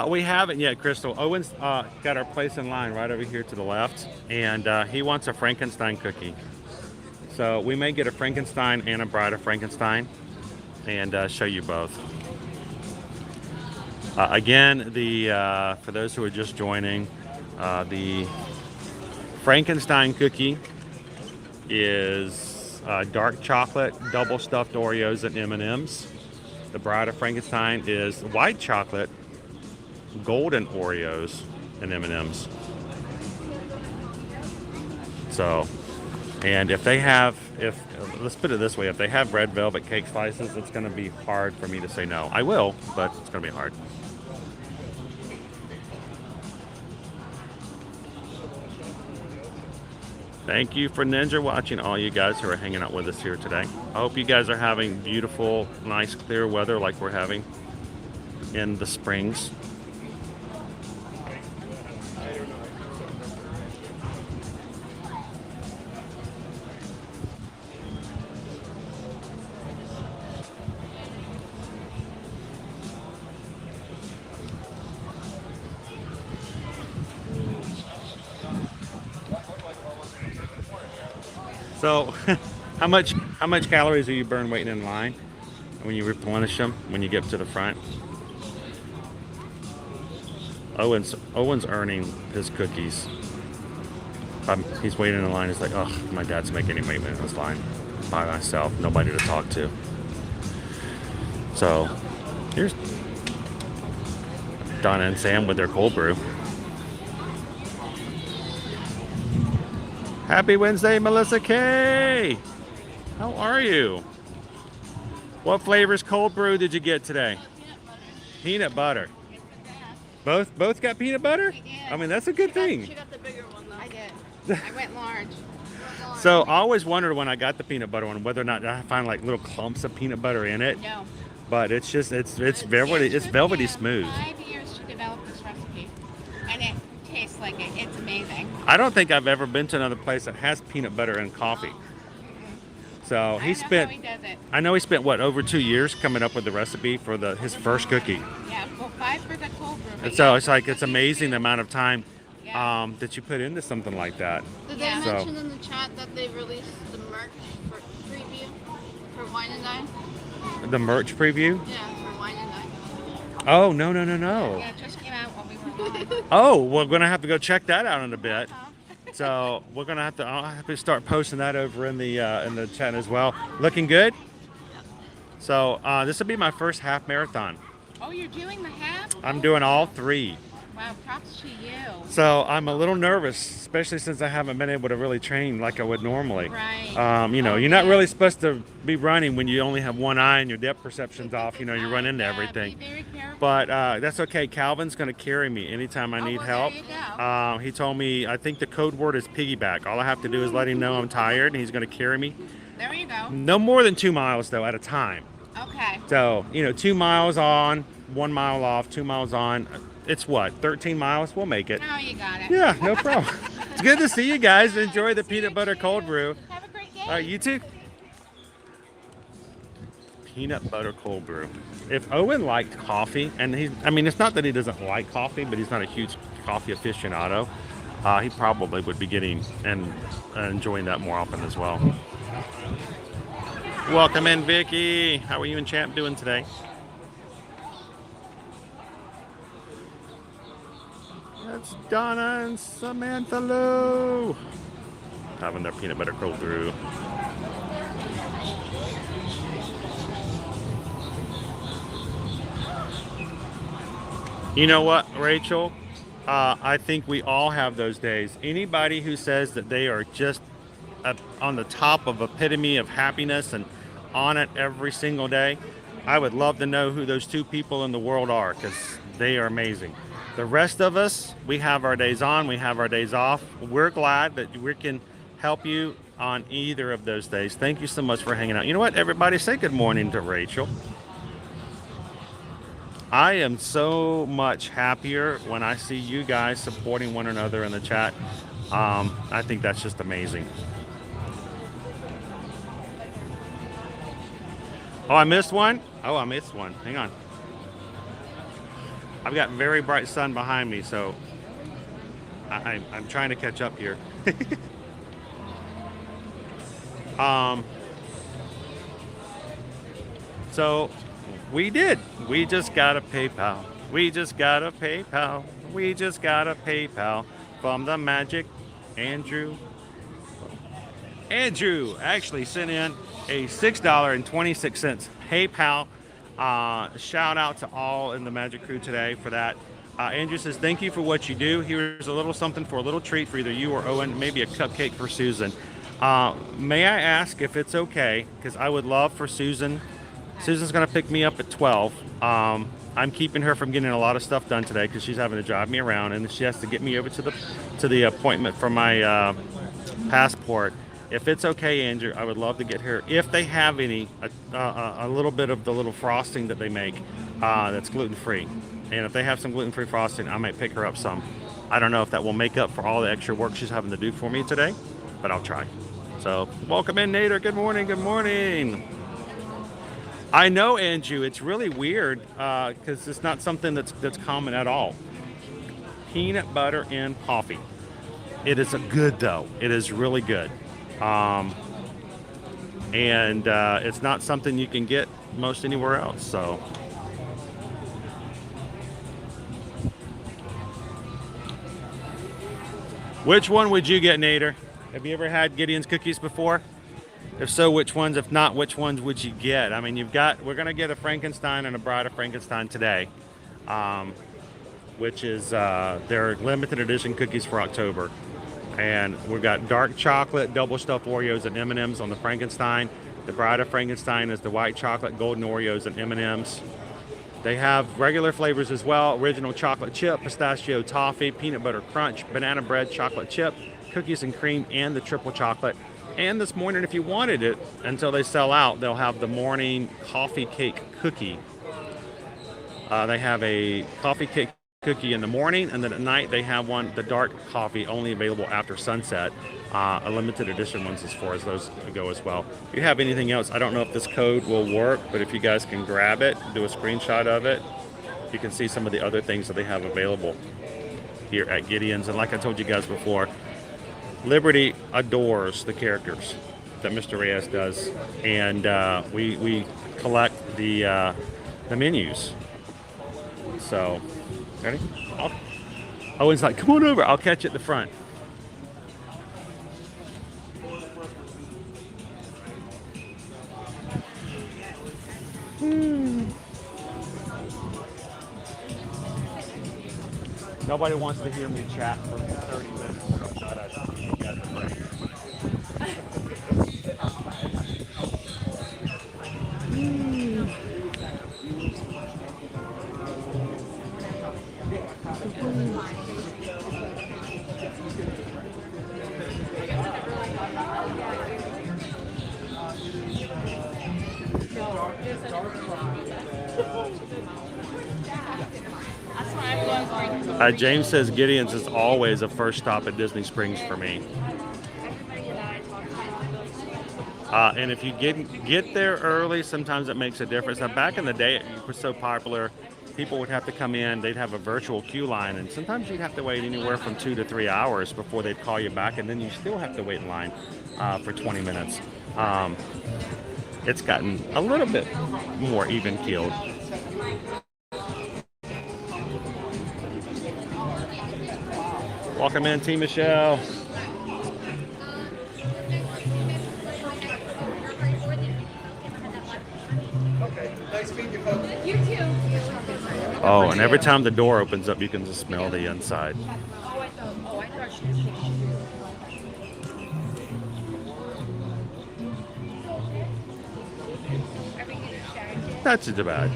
We haven't yet, Crystal. Owen's got our place in line right over here to the left, and he wants a Frankenstein cookie. So we may get a Frankenstein and a Bride of Frankenstein and show you both. Again, for those who are just joining, the Frankenstein cookie is dark chocolate, double stuffed Oreos and M&Ms. The Bride of Frankenstein is white chocolate, golden Oreos and M&Ms. So, and let's put it this way, if they have red velvet cake slices, it's going to be hard for me to say no. I will, but it's going to be hard. Thank you for Ninja watching, all you guys who are hanging out with us here today. I hope you guys are having beautiful, nice, clear weather like we're having in the Springs. So, how much calories do you burn waiting in line when you replenish them when you get to the front? Owen's earning his cookies. He's waiting in line. He's like, oh, my dad's making him wait in this line by myself, nobody to talk to. So, here's Donna and Sam with their cold brew. Happy Wednesday, Melissa K. How are you? What flavors cold brew did you get today? Peanut butter. Both got peanut butter? I mean, that's a good thing. She got the bigger one though. I did. I went large. So I always wondered when I got the peanut butter one whether or not I find like little clumps of peanut butter in it. No. But it's velvety smooth. 5 years to develop this recipe, and it tastes like it. It's amazing. I don't think I've ever been to another place that has peanut butter and coffee. So he spent. I know he spent what, over 2 years coming up with the recipe for his first cookie. Yeah, well, 5 for the cold brew. And so it's like it's amazing the amount of time that you put into something like that. Did they mention in the chat that they released the merch for preview? For wine and dine? The merch preview? Yeah, for wine and dine. Oh, no, no, no, no. Yeah, it just came out while we were on. Oh, we're gonna have to go check that out in a bit. So we're gonna have to. I'll have to start posting that over in the chat as well. Looking good. So this will be my first half marathon. Oh, you're doing the half? I'm doing all 3. Wow, props to you. So I'm a little nervous, especially since I haven't been able to really train like I would normally. Right. You know, you're not really supposed to be running when you only have one eye and your depth perception's off. You know, you run into everything. Be very careful. But that's okay. Calvin's going to carry me anytime I need help. There you go. He told me, I think the code word is piggyback. All I have to do is let him know I'm tired, and he's going to carry me. There you go. No more than 2 miles, though, at a time. Okay. So, you know, 2 miles on, 1 mile off, 2 miles on. It's what, 13 miles? We'll make it. Oh, you got it. Yeah, no problem. It's good to see you guys. Enjoy the peanut butter cold brew. Have a great day. All right, you too. Peanut butter cold brew. If Owen liked coffee, and I mean, it's not that he doesn't like coffee, but he's not a huge coffee aficionado, he probably would be getting and enjoying that more often as well. Welcome in, Vicky. How are you and Champ doing today? That's Donna and Samantha Lou having their peanut butter cold brew. You know what, Rachel? I think we all have those days. Anybody who says that they are just on the top of epitome of happiness and on it every single day, I would love to know who those 2 people in the world are, because they are amazing. The rest of us, we have our days on, we have our days off. We're glad that we can help you on either of those days. Thank you so much for hanging out. You know what, everybody, say good morning to Rachel. I am so much happier when I see you guys supporting one another in the chat. I think that's just amazing. Oh, I missed one? Oh, I missed one. Hang on. I've got very bright sun behind me, so I'm trying to catch up here. So we did. We just got a PayPal. We just got a PayPal. We just got a PayPal from the Magic Andrew. Andrew actually sent in a $6.26 PayPal. Shout out to all in the Magic crew today for that. Andrew says, thank you for what you do. Here's a little something for a little treat for either you or Owen, maybe a cupcake for Susan. May I ask if it's okay, because I would love for Susan. Susan's going to pick me up at 12. I'm keeping her from getting a lot of stuff done today because she's having to drive me around, and she has to get me over to the appointment for my passport. If it's okay, Andrew, I would love to get her, if they have any, a little bit of the little frosting that they make that's gluten-free. And if they have some gluten-free frosting, I might pick her up some. I don't know if that will make up for all the extra work she's having to do for me today, but I'll try. So, welcome in, Nader. Good morning, good morning. I know, Andrew, it's really weird because it's not something that's common at all. Peanut butter and coffee. It is good, though. It is really good. And it's not something you can get most anywhere else, so. Which one would you get, Nader? Have you ever had Gideon's cookies before? If so, which ones? If not, which ones would you get? I mean, we're going to get a Frankenstein and a Bride of Frankenstein today, which is their limited edition cookies for October. And we've got dark chocolate, double stuffed Oreos and M&Ms on the Frankenstein. The Bride of Frankenstein is the white chocolate, golden Oreos and M&Ms. They have regular flavors as well. Original chocolate chip, pistachio toffee, peanut butter crunch, banana bread, chocolate chip, cookies and cream, and the triple chocolate. And this morning, if you wanted it, until they sell out, they'll have the morning coffee cake cookie. They have a coffee cake cookie in the morning, and then at night they have one, the dark coffee, only available after sunset. A limited edition ones as far as those go as well. If you have anything else, I don't know if this code will work, but if you guys can grab it, do a screenshot of it, you can see some of the other things that they have available here at Gideon's. And like I told you guys before, Liberty adores the characters. that Mr. Reyes does, and we collect the menus. So, ready? Owen's like, come on over. I'll catch you at the front. Nobody wants to hear me chat for 30 minutes. So I'm glad I got the break. James says Gideon's is always a first stop at Disney Springs for me. And if you get there early, sometimes it makes a difference. Now, back in the day, it was so popular, people would have to come in, they'd have a virtual queue line, and sometimes you'd have to wait anywhere from 2 to 3 hours before they'd call you back, and then you still have to wait in line for 20 minutes. It's gotten a little bit more even-keeled. Welcome in, Team Michelle. Oh, and every time the door opens up, you can just smell the inside. That's too bad.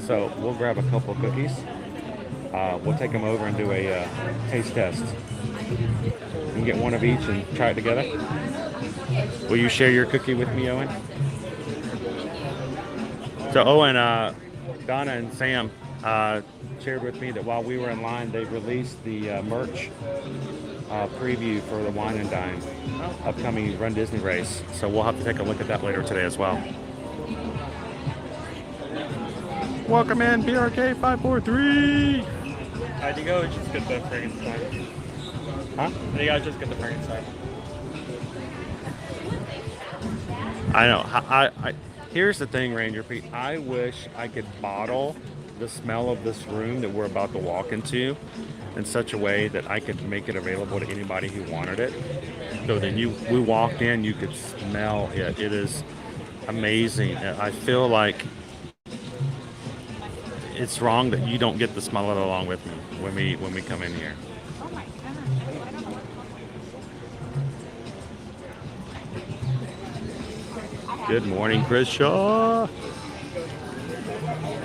So we'll grab a couple of cookies. We'll take them over and do a taste test. You can get one of each and try it together. Will you share your cookie with me, Owen? So Owen, Donna and Sam shared with me that while we were in line, they released the merch preview for the Wine and Dine upcoming Run Disney race. So we'll have to take a look at that later today as well. Welcome in, BRK 543. I think I would just get the Frankenstein. Huh? I think I would just get the Frankenstein. I know. I here's the thing, Ranger Pete. I wish I could bottle the smell of this room that we're about to walk into in such a way that I could make it available to anybody who wanted it. So that we walked in, you could smell it. It is amazing. I feel like it's wrong that you don't get to smell it along with me when we come in here. Good morning, Chris Shaw.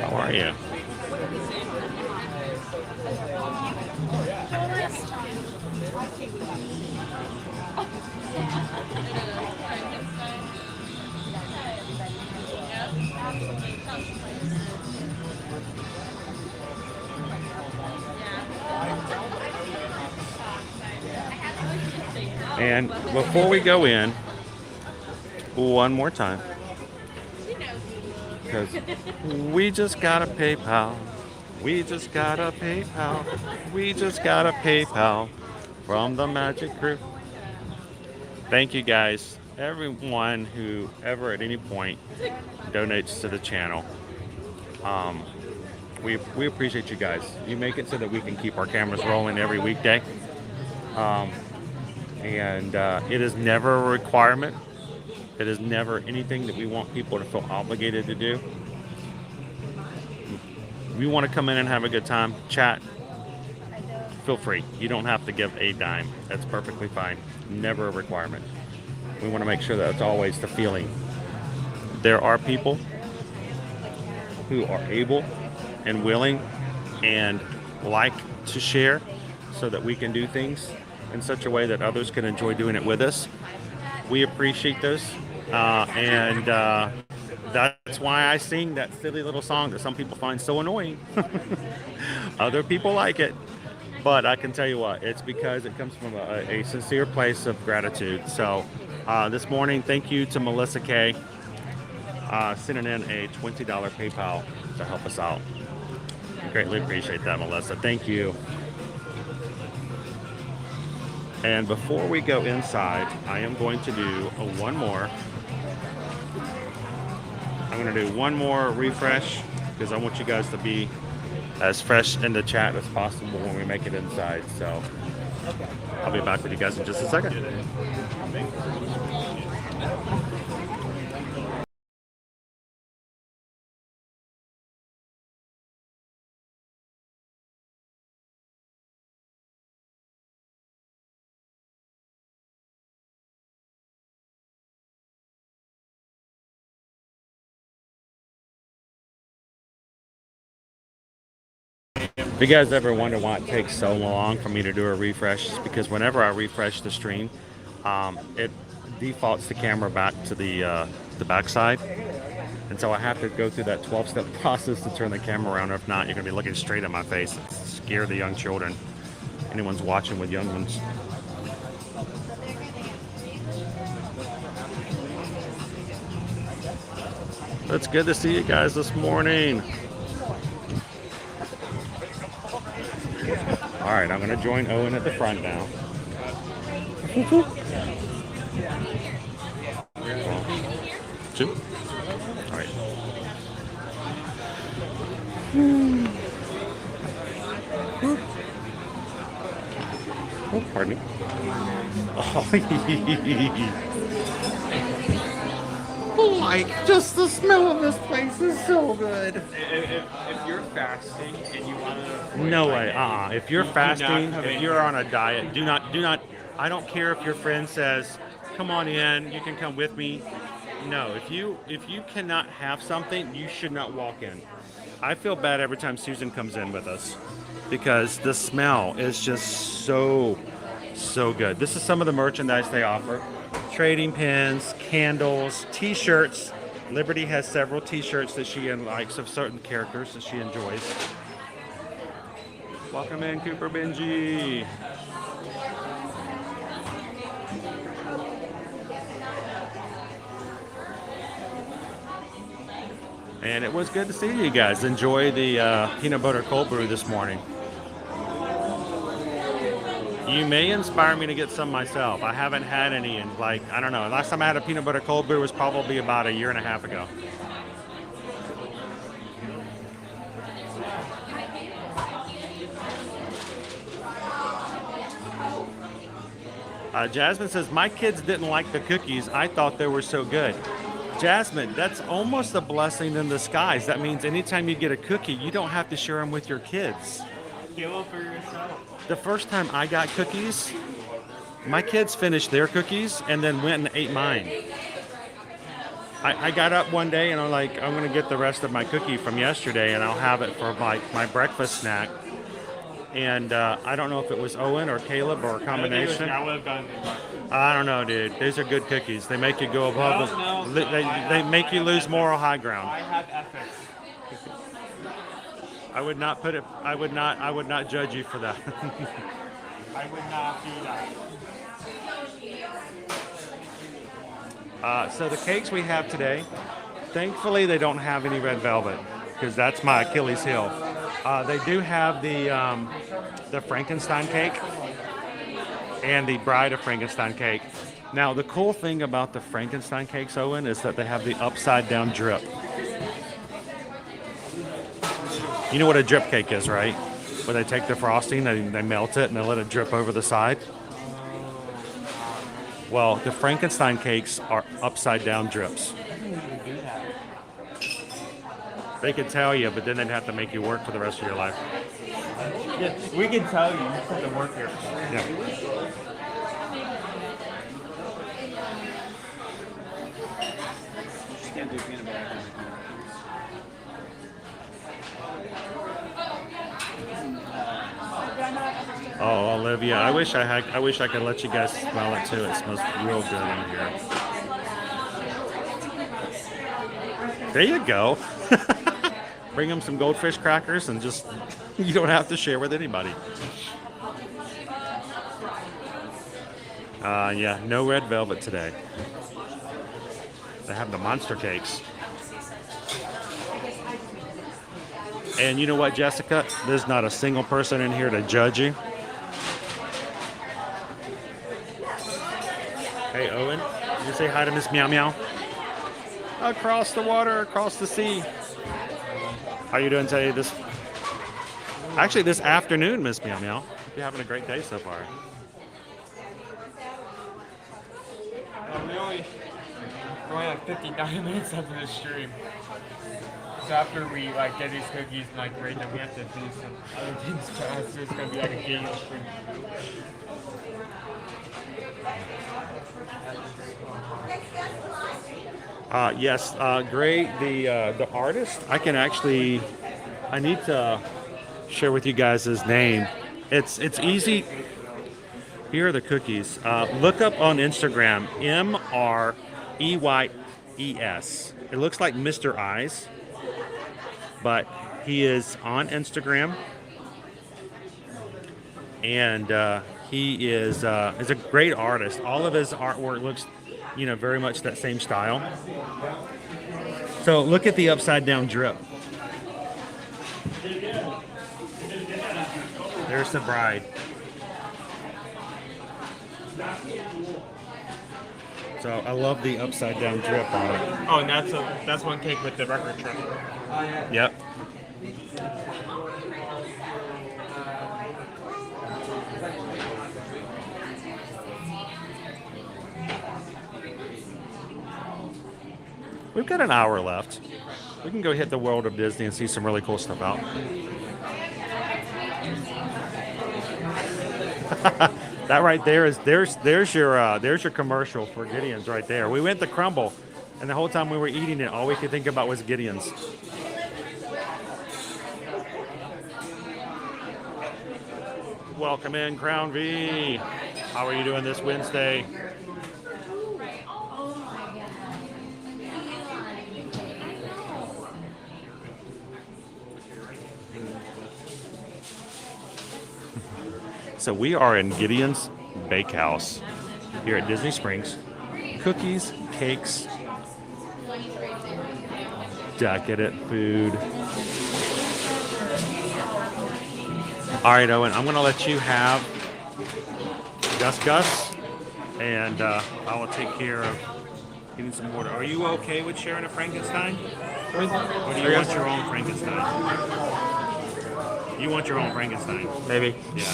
How are you? And before we go in, one more time, because we just got a PayPal. We just got a PayPal. We just got a PayPal from the Magic Crew. Thank you guys, everyone who ever at any point donates to the channel. We appreciate you guys. You make it so that we can keep our cameras rolling every weekday. And it is never a requirement. It is never anything that we want people to feel obligated to do. If you want to come in and have a good time, chat, feel free. You don't have to give a dime. That's perfectly fine. Never a requirement. We want to make sure that it's always the feeling. There are people who are able and willing and like to share so that we can do things in such a way that others can enjoy doing it with us. We appreciate those, and that's why I sing that silly little song that some people find so annoying. Other people like it, but I can tell you what, it's because it comes from a sincere place of gratitude. So This morning, thank you to Melissa K. Sending in a $20 PayPal to help us out. I greatly appreciate that, Melissa. Thank you. And before we go inside, I am going to do one more. I'm going to do one more refresh because I want you guys to be as fresh in the chat as possible when we make it inside. So I'll be back with you guys in just a second. If you guys ever wonder why it takes so long for me to do a refresh, it's because whenever I refresh the stream, it defaults the camera back to the backside. And so I have to go through that 12-step process to turn the camera around. If not, you're going to be looking straight at my face and scare the young children. Anyone's watching with young ones. It's good to see you guys this morning. All right, I'm going to join Owen at the front now. Two. All right. Oh, pardon me. Oh, like, just the smell of this place is so good. If you're fasting and you want to... No way. If you're fasting, if you're on a diet, do not. I don't care if your friend says, "Come on in, you can come with me." No, if you cannot have something, you should not walk in. I feel bad every time Susan comes in with us because the smell is just so good. This is some of the merchandise they offer: trading pins, candles, T-shirts. Liberty has several T-shirts that she likes of certain characters that she enjoys. Welcome in, Cooper Benji. And it was good to see you guys. Enjoy the peanut butter cold brew this morning. You may inspire me to get some myself. I haven't had any in, like, I don't know. Last time I had a peanut butter cold brew was probably about a year and a half ago. Jasmine says, my kids didn't like the cookies. I thought they were so good. Jasmine, that's almost a blessing in disguise. That means anytime you get a cookie, you don't have to share them with your kids. Kill for yourself. The first time I got cookies, my kids finished their cookies and then went and ate mine. I got up one day and I'm like, I'm going to get the rest of my cookie from yesterday and I'll have it for my breakfast snack. And I don't know if it was Owen or Caleb or a combination. I don't know, dude. These are good cookies. They make you go above. They make you lose moral high ground. I have ethics. I would not put it. I would not judge you for that. I would not do that. So the cakes we have today, thankfully they don't have any red velvet because that's my Achilles heel. They do have the Frankenstein cake and the Bride of Frankenstein cake. Now the cool thing about the Frankenstein cakes, Owen, is that they have the upside down drip. You know what a drip cake is, right? Where they take the frosting and they melt it and they let it drip over the side. Well, the Frankenstein cakes are upside down drips. They could tell you, but then they'd have to make you work for the rest of your life. Yeah, we can tell you. You have to work here. Yeah. Can't do peanut butter. Oh, Olivia, I wish I could let you guys smell it too. It smells real good in here. There you go. Bring them some goldfish crackers and just, you don't have to share with anybody. Yeah, no red velvet today. They have the monster cakes. And you know what, Jessica? There's not a single person in here to judge you. Hey, Owen, did you say hi to Miss Meow Meow? Across the water, across the sea. How you doing today? This afternoon, Miss Meow Meow. You're having a great day so far. We only have 59 minutes left of the stream. So after we like get these cookies and like grade them, we have to do some other things fast. So it's gonna be like a game stream. Yes, Gray, the artist. I need to share with you guys his name. It's easy. Here are the cookies. Look up on Instagram, Mreyes. It looks like Mr. Eyes, but he is on Instagram, and he is a great artist. All of his artwork looks, very much that same style. So look at the upside down drip. There's the bride. So I love the upside down drip on it. Oh, and that's one cake with the record trim. Yep. We've got an hour left. We can go hit the world of Disney and see some really cool stuff out. That right there there's your commercial for Gideon's right there. We went to Crumble, and the whole time we were eating it, all we could think about was Gideon's. Welcome in, Crown V. How are you doing this Wednesday? So we are in Gideon's Bakehouse here at Disney Springs. Cookies, cakes, decadent food. All right, Owen, I'm going to let you have Gus, and I will take care of getting some water. Are you okay with sharing a Frankenstein? Or do you want your own Frankenstein? You want your own Frankenstein? Maybe. Yeah.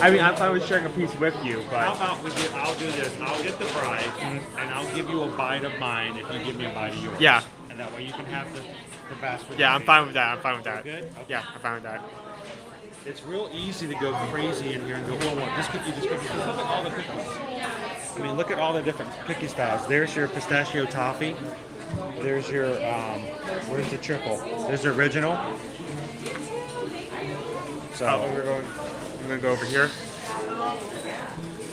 I mean, I'm fine with sharing a piece with you, but How about I'll do this. I'll get the fries, and I'll give you a bite of mine if you give me a bite of yours. Yeah. And that way you can have the vast majority. yeah, I'm fine with that. I'm fine with that. Good? Okay. Yeah, I'm fine with that. It's real easy to go crazy in here and go, well, this cookie, this cookie. Just look at all the cookies. I mean, look at all the different cookie styles. There's your pistachio toffee. There's your, where's the triple? There's the original. So, I'm gonna go over here.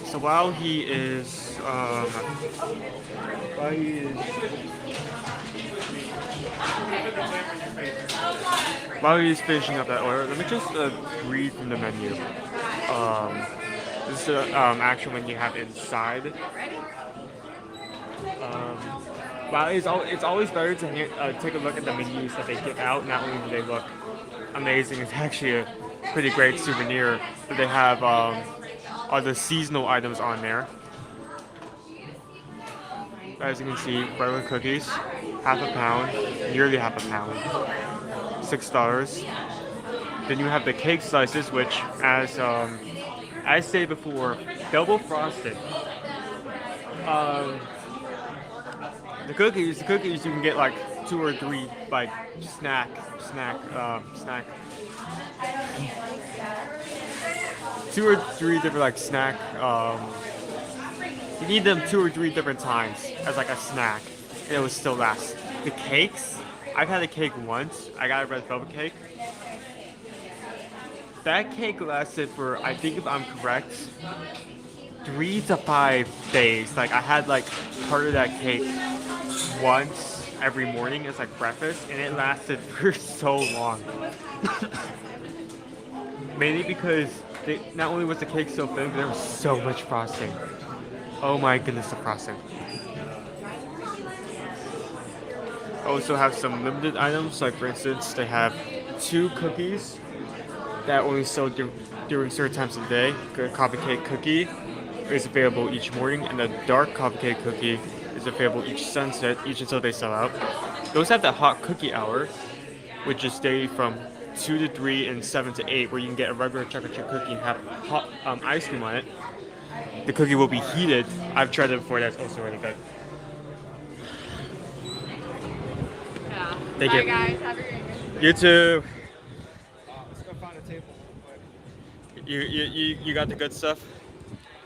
So while he's finishing up that order, let me just read from the menu. This is the actual menu you have inside. Well, it's always better to take a look at the menus that they give out. Not only do they look amazing, it's actually a pretty great souvenir that they have all the seasonal items on there. As you can see, regular cookies, half a pound, nearly half a pound, $6. Then you have the cake slices, which, as I stated before, double frosted. The cookies you can get like 2 or 3 like snack. 2 or 3 different like snack. You need them 2 or 3 different times as like a snack, and it will still last. The cakes, I've had a cake once. I got a red velvet cake. That cake lasted for, I think if I'm correct, 3 to 5 days. Like I had like part of that cake once, every morning as like breakfast, and it lasted for so long. Mainly because not only was the cake so thin, but there was so much frosting. Oh my goodness, the frosting. Also have some limited items, like for instance, they have 2 cookies that only sold during certain times of the day. The coffee cake cookie is available each morning, and the dark coffee cake cookie is available each sunset, each until they sell out. Those have the hot cookie hour, which is daily from 2 to 3 and 7 to 8, where you can get a regular chocolate chip cookie and have hot ice cream on it. The cookie will be heated. I've tried it before. That's also really good. Yeah. Thank Bye, you. guys. Have a great day. You too. Let's go find a table. You got the good stuff.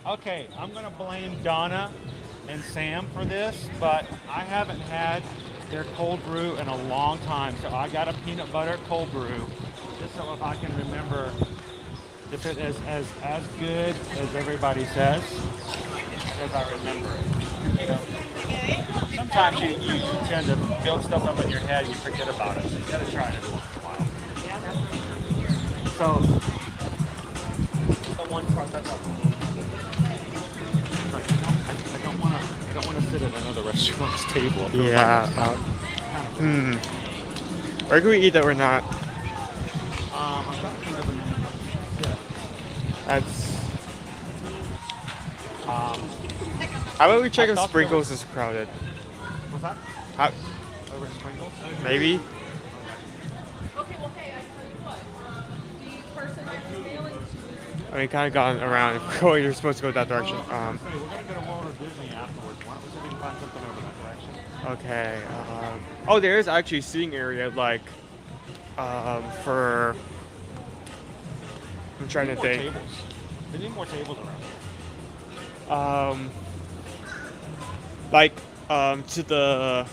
Okay, I'm gonna blame Donna and Sam for this, but I haven't had their cold brew in a long time, so I got a peanut butter cold brew, just so if I can remember if it is as good as everybody says, as I remember it. So, sometimes you tend to build stuff up in your head and you forget about it, so you gotta try it every once in a while. So, the one part that's up. I don't want to sit at another restaurant's table. Yeah. Where can we eat that we're not? I'm trying to think of a That's. How about we check if Sprinkles is crowded? What's that? How, Over at Sprinkles? maybe. Okay, well, hey, I tell you what. The person I'm emailing to I mean, kind of gone around. Oh, you're supposed to go that direction. We're going to go to Walt Disney afterwards. Why don't we see if we can find something over that direction? Okay. Oh, there is actually a seating area, like, for. I'm trying to More think. tables. They need more tables around. Like, to the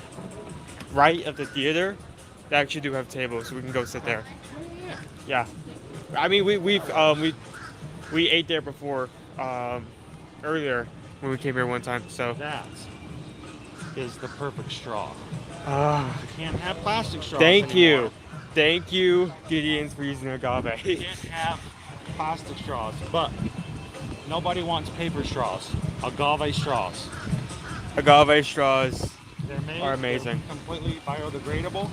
right of the theater, they actually do have tables, so we can go sit there. Yeah. I mean, we ate there before, earlier when we came here one time. So. That is the perfect straw. Ah. You can't have plastic straws Thank anymore. you. Thank you, Gideon's, for using agave. You can't have plastic straws, but nobody wants paper straws. Agave straws. Agave straws They're made. are amazing. They're completely biodegradable.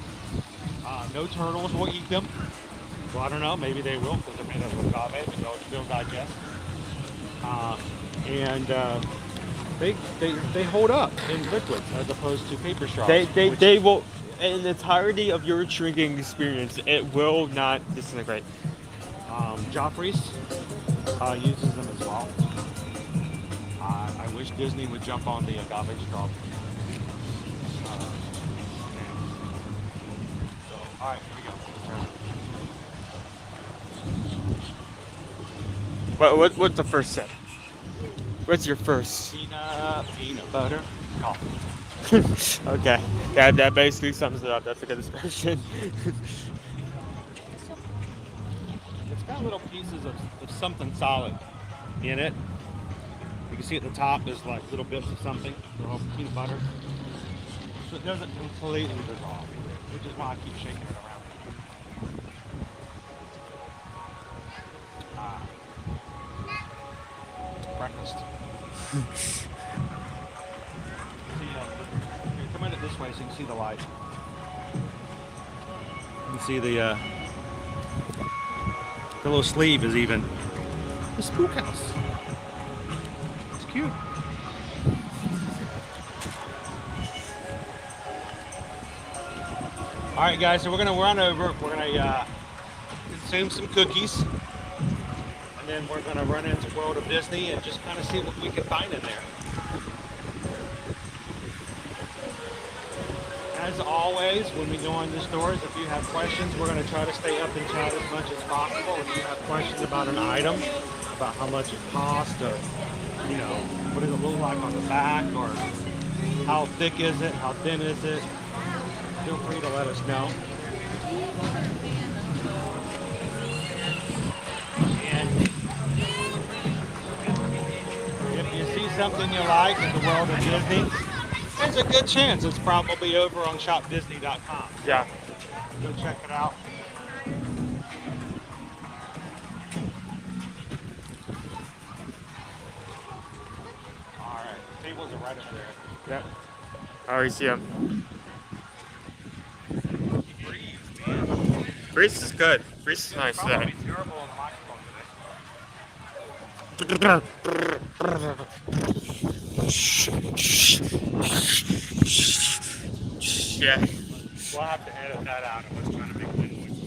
No turtles will eat them. Well, I don't know. Maybe they will because they're made of agave, but they'll digest. And they hold up in liquids as opposed to paper straws. They will, in the entirety of your drinking experience, it will not disintegrate. Joffrey's uses them as well. I wish Disney would jump on the agave straw. All right, here we go. What's the first sip? What's your first? Peanut butter coffee. Okay, that basically sums it up. That's a good description. It's got little pieces of something solid in it. You can see at the top there's like little bits of something, little peanut butter. So it doesn't completely dissolve, which is why I keep shaking it around. Breakfast. Come in it this way so you can see the light. You can see the little sleeve is even the spook house. It's cute. All right, guys. So we're gonna run over. We're gonna consume some cookies, and then we're gonna run into World of Disney and just kind of see what we can find in there. As always, when we go into stores, if you have questions, we're going to try to stay up in chat as much as possible. If you have questions about an item, about how much it costs, or, you know, what does it look like on the back, or how thick is it, how thin is it, feel free to let us know. And if you see something you like in the World of Disney, There's a good chance it's probably over on shopdisney.com. Yeah. Go check it out. All right, tables are right over there. Yeah. I already see him. Breeze is good. Breeze is nice today. Terrible on the microphone Yeah. We'll have to edit that out. I was trying to make good noise.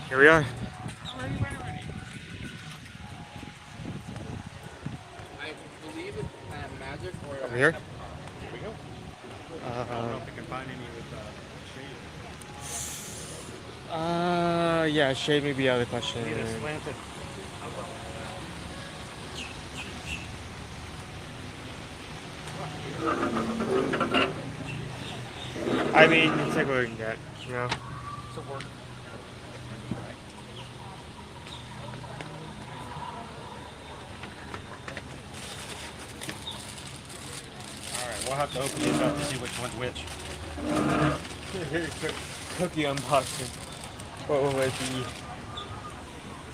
Here we are. I believe it's magic or Over here. Here we go. I don't know if we can find any with shade. Yeah, shade may be the other question. Need it slanted. I mean, it's like what we can get, you know? To work. Alright, we'll have to open these up to see which one's which. Cookie unboxing. What will it be?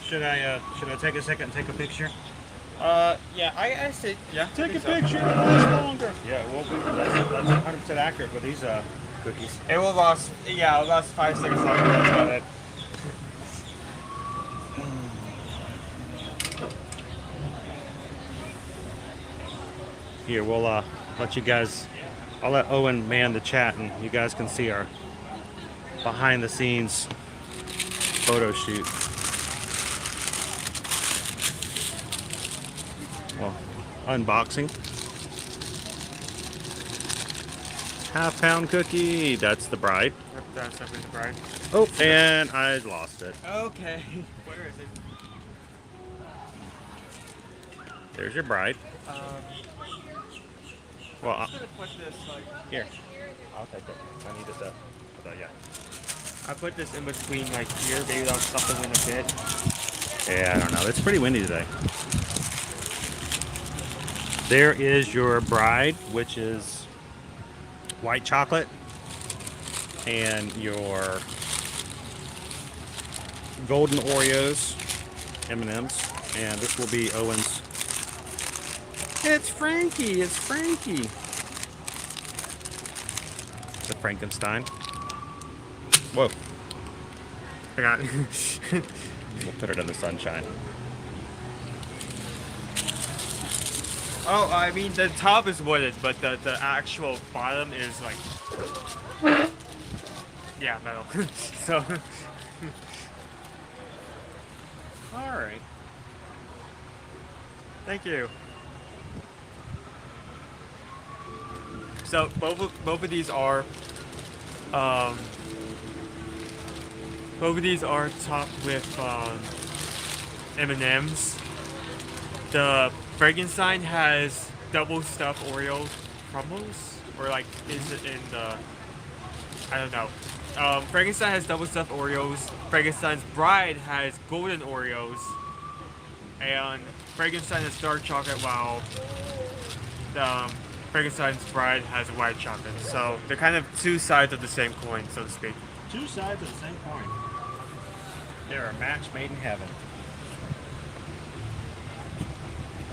Should I take a second and take a picture? Yeah, I said, yeah. Take a picture, it'll last longer. Yeah, well, that's 100% accurate with these cookies. It will last, yeah, it'll last 5 seconds longer. That's about it. Here, we'll let you guys, I'll let Owen man the chat and you guys can see our behind the scenes photo shoot. Well, unboxing. Half-pound cookie, that's the bride. That's definitely the bride. Oh, and I lost it. Okay. Where is it? There's your bride. Well, I'm gonna put this like here. I'll take it. I need it yeah. I put this in between like here. Maybe that'll stop the wind a bit. Yeah, I don't know. It's pretty windy today. There is your bride, which is white chocolate, and your golden Oreos, M&Ms, and this will be Owen's. It's Frankie. It's Frankie. The Frankenstein. Whoa. Hang on. We'll put it in the sunshine. Oh, I mean the top is wooded, but the actual bottom is like, yeah, metal. So. All right. Thank you. So both of these are topped with M&Ms. The Frankenstein has double stuffed Oreo crumbles, or like is it in the? I don't know. Frankenstein has double stuffed Oreos. Frankenstein's bride has golden Oreos, and Frankenstein has dark chocolate, while Frankenstein's bride has white chocolate. So they're kind of two sides of the same coin, so to speak. Two sides of the same coin. They're a match made in heaven.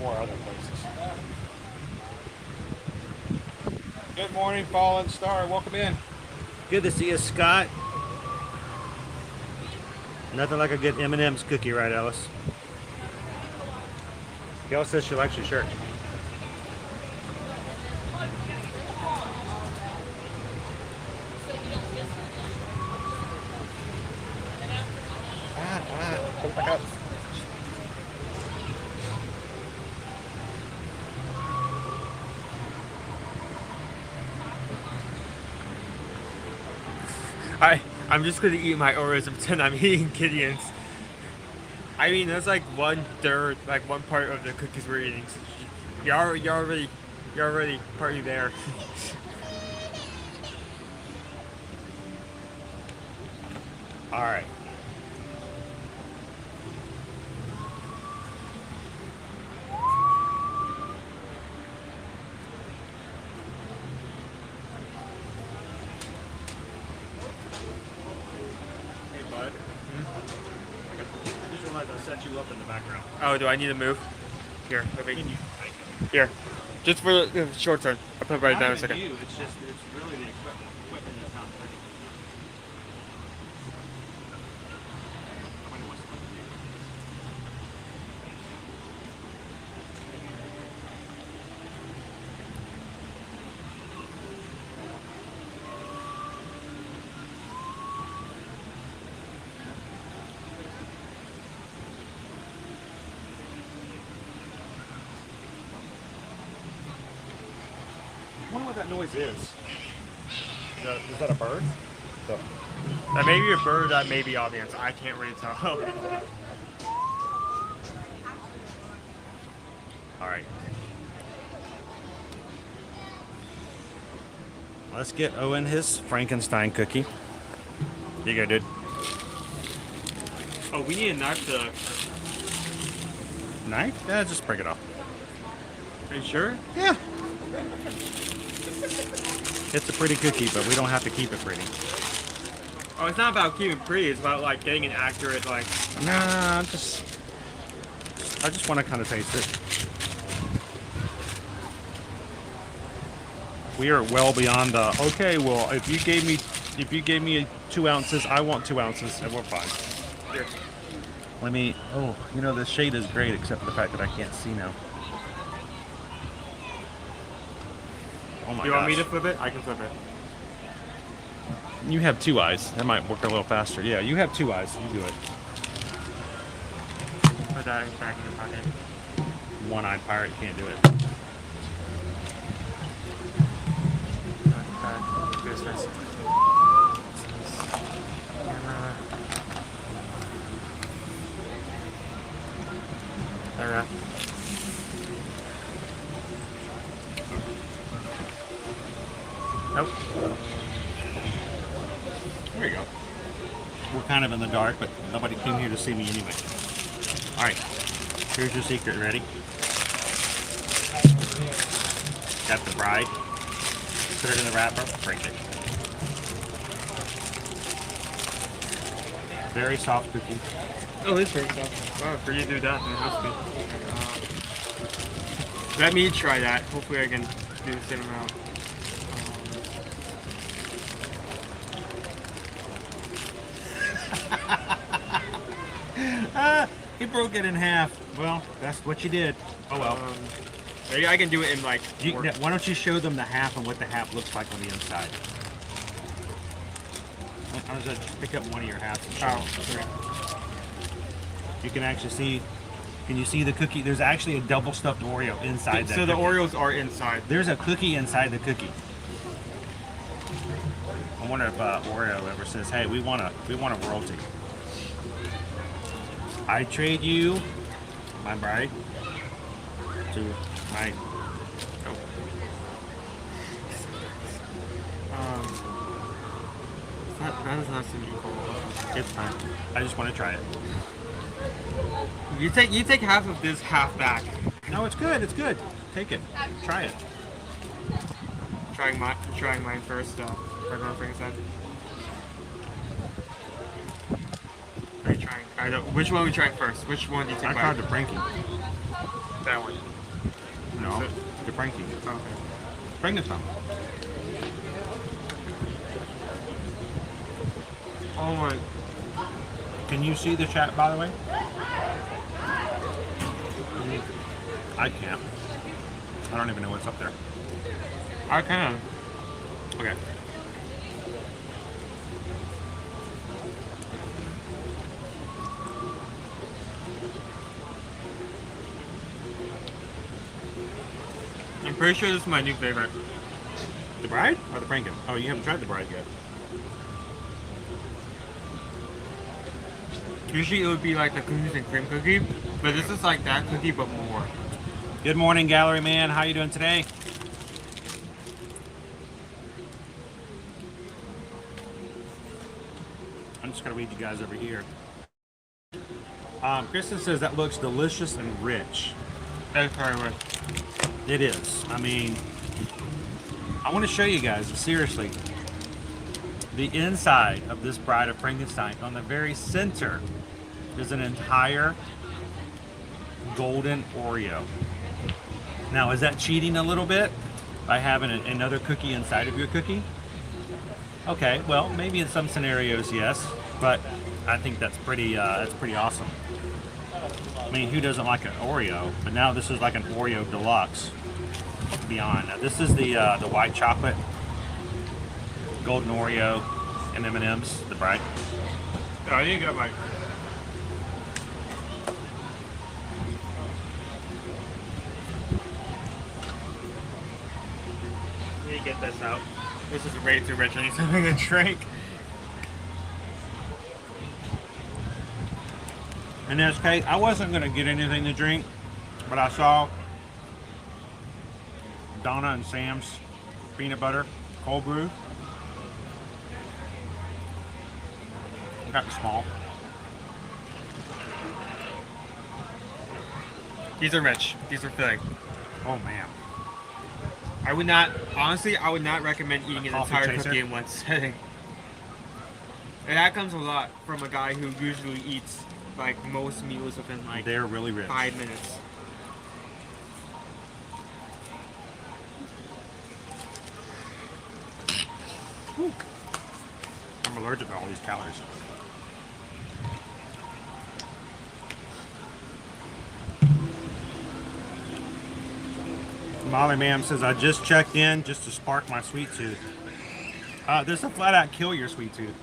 Or other places. Good morning, Fallen Star. Welcome in. Good to see you, Scott. Nothing like a good M&M's cookie, right, Alice? Gail says she likes your shirt. Put it back up. I'm just gonna eat my Oreos and pretend I'm eating Gideon's. I mean, that's like 1/3, like one part of the cookies we're eating. So you're already partly there. All right. Hey, bud. I just realized I set you up in the background. Oh, do I need to move? Here, let me. Here, just for the short term. I'll put it right down in a second. It's just it's really the equipment that's not pretty. I wonder what that noise is. Is that a bird? That may be a bird, that may be audience. I can't really tell. All right. Let's get Owen his Frankenstein cookie. Here you go, dude. Oh, we need a knife to. Knife? Yeah, just break it off. Are you sure? Yeah. It's a pretty cookie, but we don't have to keep it pretty. Oh, it's not about keeping it pretty. It's about like getting an accurate like. Nah, I just want to kind of taste it. We are well beyond the. Okay, well, if you gave me 2 ounces, I want 2 ounces, and we're fine. Here. Let me. Oh, you know the shade is great, except for the fact that I can't see now. Oh my You want me gosh. to flip it? I can flip it. You have 2 eyes. That might work a little faster. Yeah, you have 2 eyes. You do it. Put that back in your pocket. One-eyed pirate can't do it. Business. Camera. There we go. Nope. There you go. We're kind of in the dark, but nobody came here to see me anyway. All right, here's your secret. Ready? Got the bride. Put it in the wrapper. Break it. Very soft cookie. Oh, it's very soft. Wow, for you to do that, it has to be. Let me try that. Hopefully I can do the same amount. He broke it in half. Well, that's what you did. Oh well. Maybe I can do it in like. Why don't you show them the half and what the half looks like on the inside? I was just pick up one of your halves and show them. Okay. You can actually see. Can you see the cookie? There's actually a double stuffed Oreo inside that. So the cookie. Oreos are inside. There's a cookie inside the cookie. I wonder if Oreo ever says, "Hey, we want a royalty. I trade you, my bride, to my." Oh. That does not seem to be cool. It's fine. I just want to try it. You take half of this, half back. No, it's good. It's good. Take it. Try it. Trying mine first. Regular Frankenstein. Are you trying? I don't. Which one are we trying first? Which one do you take? I tried the Frankie. That one. No, the Frankie. Okay. Bring it some. Oh my. Can you see the chat, by the way? I can't. I don't even know what's up there. I can. Okay. I'm pretty sure this is my new favorite. The bride or the Franken? Oh, you haven't tried the bride yet. Usually it would be like the cookies and cream cookie, but this is like that cookie but more. Good morning, gallery man. How you doing today? I'm just going to read you guys over here. Kristen says that looks delicious and rich. That's probably right. It is. I mean, I want to show you guys, seriously, the inside of this Bride of Frankenstein. On the very center is an entire golden Oreo. Now, is that cheating a little bit by having another cookie inside of your cookie? Okay, well, maybe in some scenarios, yes, but I think that's pretty awesome. I mean, who doesn't like an Oreo? But now this is like an Oreo Deluxe. Beyond. Now, this is the white chocolate, golden Oreo, and M&M's, the Bride. Oh, you got my. Let me get this out. This is way too rich. I need something to drink. In this case, I wasn't going to get anything to drink, but I saw Donna and Sam's peanut butter cold brew. Got small. These are rich. These are filling. Oh man. I would not, honestly, I would not recommend eating an Coffee entire chaser? cookie in one sitting. And that comes a lot from a guy who usually eats like most meals within like They're really rich. 5 minutes. I'm allergic to all these calories. Molly Ma'am says, I just checked in just to spark my sweet tooth. This will flat out kill your sweet tooth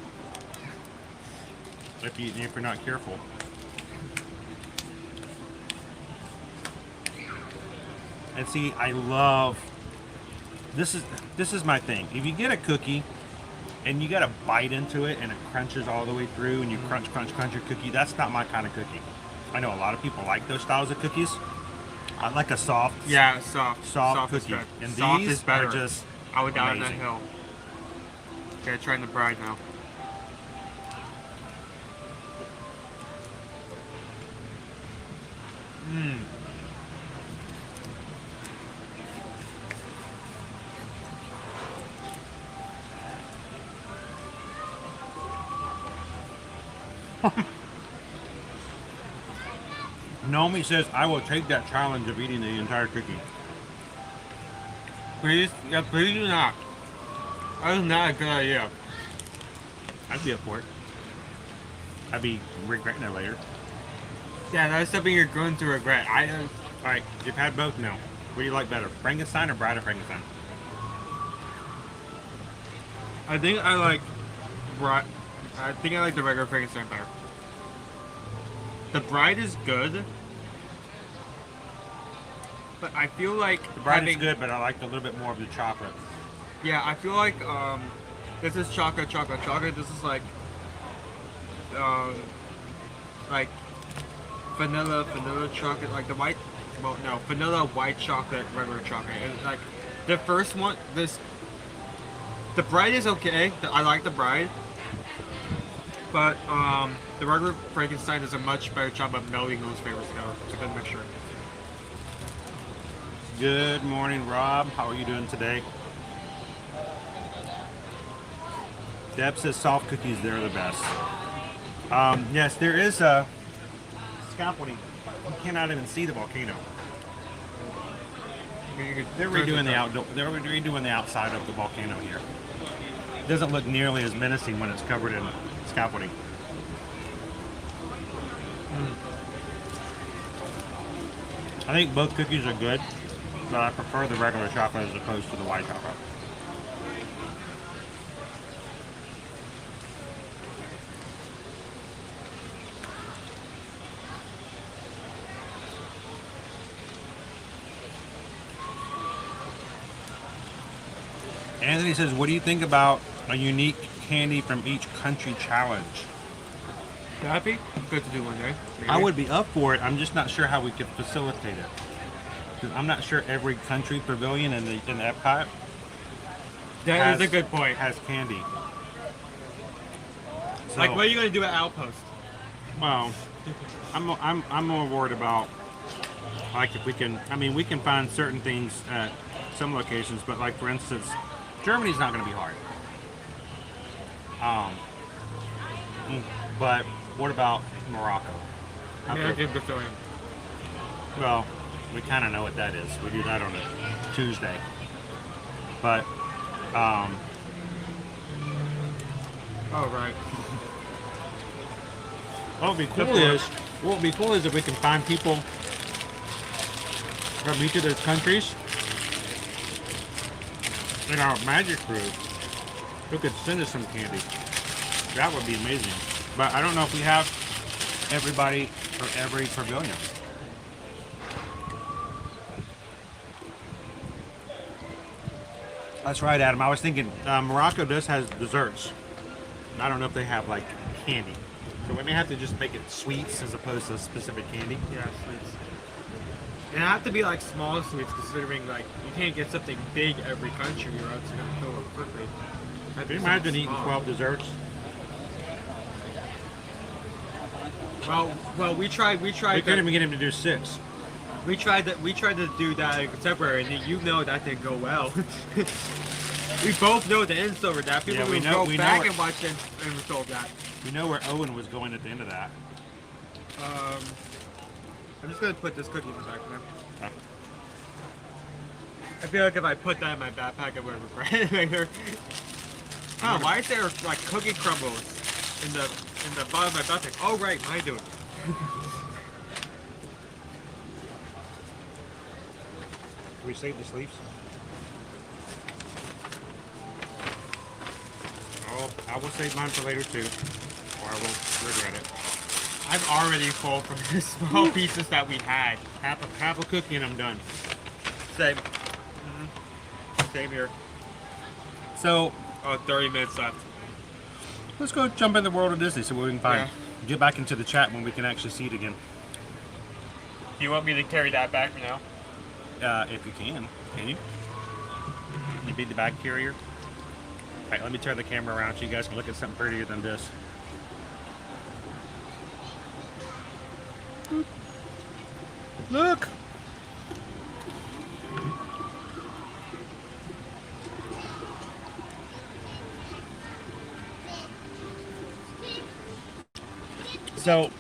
if you're not careful. And see, I love this is my thing. If you get a cookie and you got to bite into it and it crunches all the way through and you crunch your cookie, that's not my kind of cookie. I know a lot of people like those styles of cookies. I like a soft, soft is cookie. good. And Soft these is better. are just I would die on that amazing. hill. Okay, trying the Bride now. Naomi says, I will take that challenge of eating the entire cookie. Please, yeah, please do not. That is not a good idea. I'd be up for it. I'd be regretting it later. Yeah, that's something you're going to regret. All right, you've had both now. What do you like better, Frankenstein or Bride of Frankenstein? I think I like Bride. I think I like the regular Frankenstein better. The Bride is good, but I feel like The Bride is good, but I like a little bit more of the chocolate. Yeah, I feel like this is chocolate. This is like vanilla chocolate, like the white. Well, no, vanilla white chocolate, regular chocolate. And like the first one, the Bride is okay. I like the Bride, but the regular Frankenstein does a much better job of melding those flavors together. It's a good mixture. Good morning, Rob. How are you doing today? Deb says soft cookies, they're the best. Yes, there is a scaffolding. You cannot even see the volcano. They're redoing the outdoor. They're redoing the outside of the volcano here. It doesn't look nearly as menacing when it's covered in scaffolding. I think both cookies are good, but I prefer the regular chocolate as opposed to the white chocolate. Anthony says, what do you think about a unique candy from each country challenge? Happy? Good to do one day. Maybe. I would be up for it. I'm just not sure how we could facilitate it. 'Cause I'm not sure every country pavilion in the That is a good point. has candy. So, Like, what are you gonna do at Outpost? well, I'm more worried about, like, if we can. I mean, we can find certain things at some locations, but like for instance, Germany's not going to be hard. But what about Morocco? American Pavilion. Well, we kind of know what that is. We do that on a Tuesday. But, Oh, right. what would be cool is if we can find people from each of those countries in our magic crew who could send us some candy. That would be amazing. But I don't know if we have everybody for every pavilion. That's right, Adam. I was thinking Morocco does have desserts. I don't know if they have like candy. So we may have to just make it sweets as opposed to specific candy. Yeah, sweets. And it have to be like small sweets, considering like you can't get something big every country, or else you're gonna fill up quickly. Can you imagine eating 12 desserts? Well, we tried. We couldn't even get him to do 6. We tried to do that in contemporary, and you know that didn't go well. We both know the end over that. People Yeah, will go back and watch it and we told that. We know where Owen was going at the end of that. I'm just gonna put this cookie in the back now. Okay. I feel like if I put that in my backpack, I would regret it later. Oh, why is there like cookie crumbles in the bottom of my backpack? Oh right, mine do it. Can we save the sleeves? Oh, I will save mine for later too, or I will regret it. I'm already full from the small pieces that we had. Half a cookie and I'm done. Same. Same here. So, 30 minutes left. let's go jump in the world of Disney, see what we can find. Yeah. Get back into the chat when we can actually see it again. Do you want me to carry that back for now? If you can you? Can you be the bag carrier? All right, let me turn the camera around so you guys can look at something prettier than this. Look! So,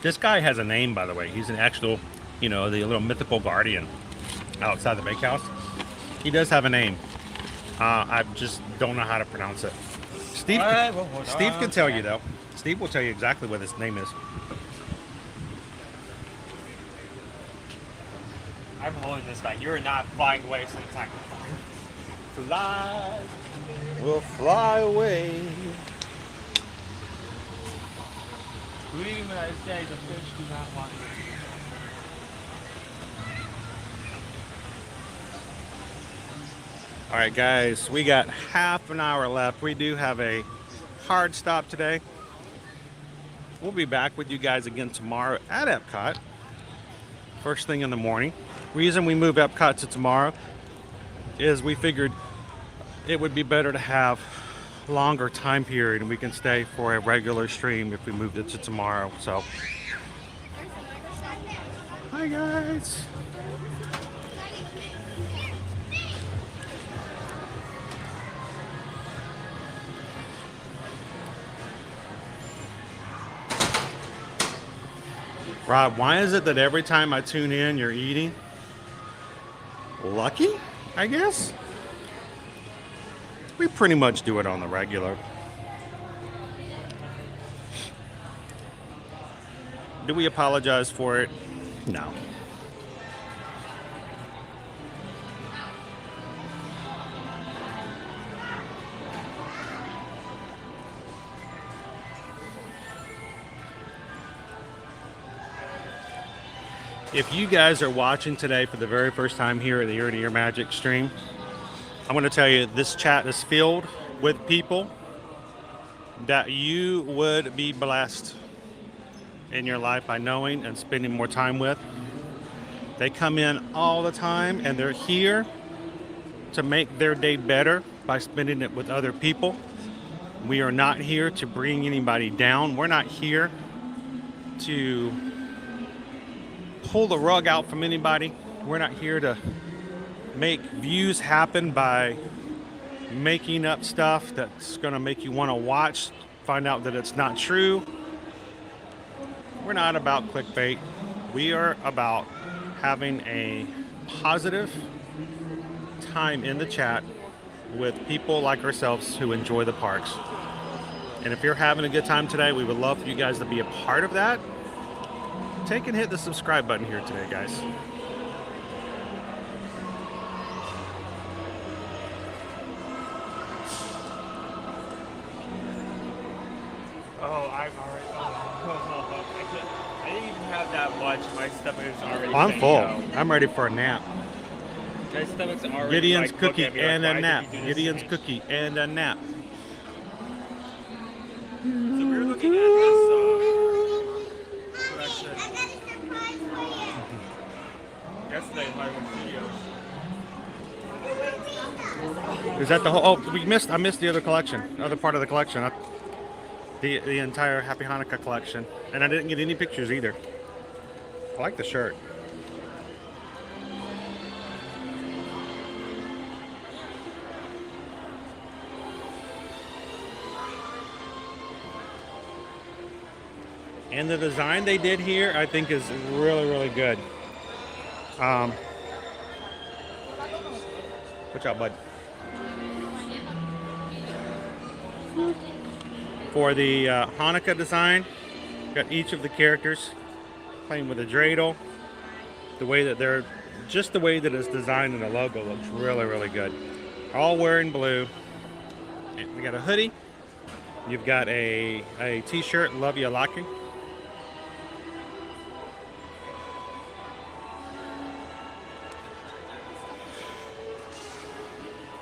this guy has a name, by the way. He's an actual, the little mythical guardian outside the Bakehouse. He does have a name. I just don't know how to pronounce it. Steve can tell you, though. Steve will tell you exactly what his name is. I'm holding this back. You're not flying away sometime. Fly. We'll fly away. Believe when I say the fish do not want you. All right, guys, we got half an hour left. We do have a hard stop today. We'll be back with you guys again tomorrow at Epcot, first thing in the morning. Reason we moved Epcot to tomorrow is we figured it would be better to have longer time period and we can stay for a regular stream if we moved it to tomorrow. So, hi guys. Rob, why is it that every time I tune in, you're eating? Lucky, I guess? We pretty much do it on the regular. Do we apologize for it? No. If you guys are watching today for the very first time here at the Ear to Ear Magic stream, I'm going to tell you this chat is filled with people that you would be blessed in your life by knowing and spending more time with. They come in all the time and they're here to make their day better by spending it with other people. We are not here to bring anybody down. We're not here to pull the rug out from anybody. We're not here to make views happen by making up stuff that's going to make you want to watch, find out that it's not true. We're not about clickbait. We are about having a positive time in the chat with people like ourselves who enjoy the parks. And if you're having a good time today, we would love for you guys to be a part of that. Take and hit the subscribe button here today, guys. I didn't even have that much. My stomach is already. I'm full. No. I'm ready for a nap. My stomach's already. Gideon's like, cookie looking at me and like, a why nap. did you do this Gideon's to me? cookie and a nap. So we were looking at this collection yesterday in Hollywood Studios. Is that the whole? Oh, I missed the other collection, other part of the collection. The entire Happy Hanukkah collection, and I didn't get any pictures either. I like the shirt. And the design they did here, I think, is really, really good. Watch out, bud. For the Hanukkah design, got each of the characters playing with a dreidel. The way that just the way that it's designed in the logo looks really, really good. All wearing blue. And we got a hoodie. You've got a t-shirt, Love You Lucky.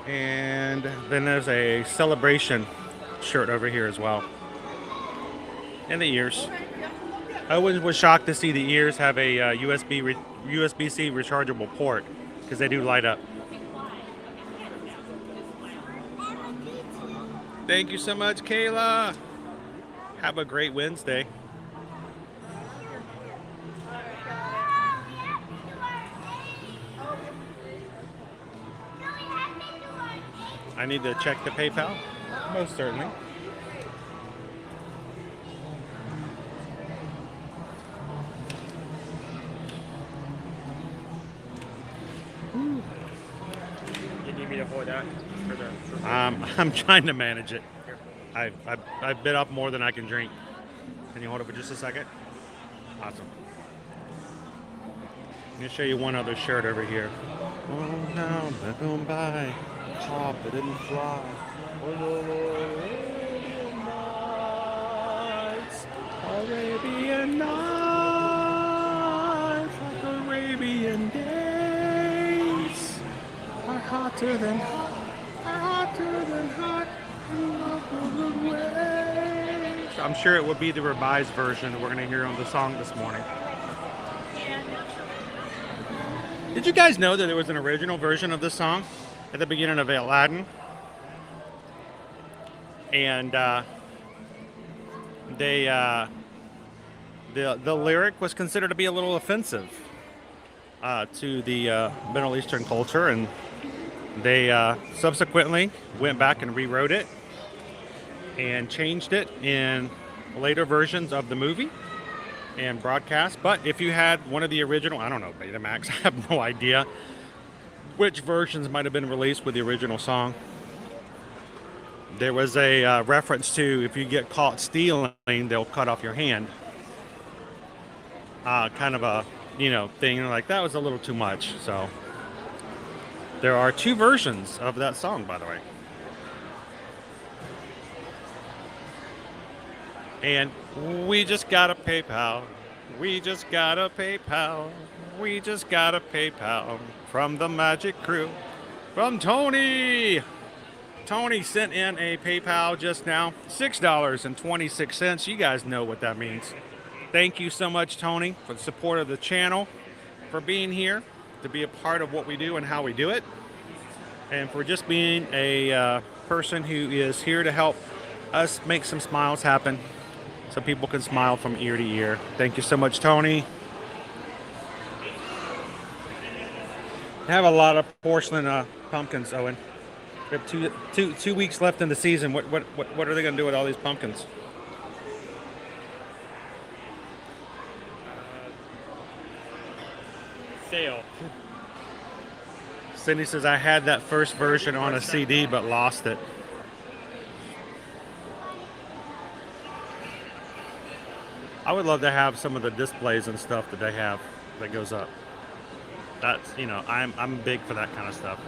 And then there's a celebration shirt over here as well. And the ears. Owen was shocked to see the ears have a USB-C rechargeable port because they do light up. Thank you so much, Kayla. Have a great Wednesday. I need to check the PayPal. Most certainly. You need me to hold that for the. I'm trying to manage it. I bit off more than I can drink. Can you hold it for just a second? Awesome. Let me show you one other shirt over here. Oh, now back on by. Hop it and fly. Arabian nights, like Arabian days, are hotter than hot, waves. I'm sure it would be the revised version that we're going to hear on the song this morning. Did you guys know that there was an original version of this song at the beginning of Aladdin? And the lyric was considered to be a little offensive to the Middle Eastern culture, and they subsequently went back and rewrote it and changed it in later versions of the movie and broadcast. But if you had one of the original, I don't know, Betamax, I have no idea which versions might have been released with the original song. There was a reference to, if you get caught stealing, they'll cut off your hand. Kind of a, thing like that was a little too much. So there are two versions of that song, by the way. And we just got a PayPal. We just got a PayPal. We just got a PayPal from the Magic Crew. From Tony. Tony sent in a PayPal just now. $6.26. You guys know what that means. Thank you so much, Tony, for the support of the channel, for being here to be a part of what we do and how we do it, and for just being a person who is here to help us make some smiles happen so people can smile from ear to ear. Thank you so much, Tony. I have a lot of porcelain pumpkins, Owen. We have two weeks left in the season. What are they going to do with all these pumpkins? Sale. Cindy says, I had that first version on a CD but lost it. I would love to have some of the displays and stuff that they have that goes up. That's, you know, I'm big for that kind of stuff.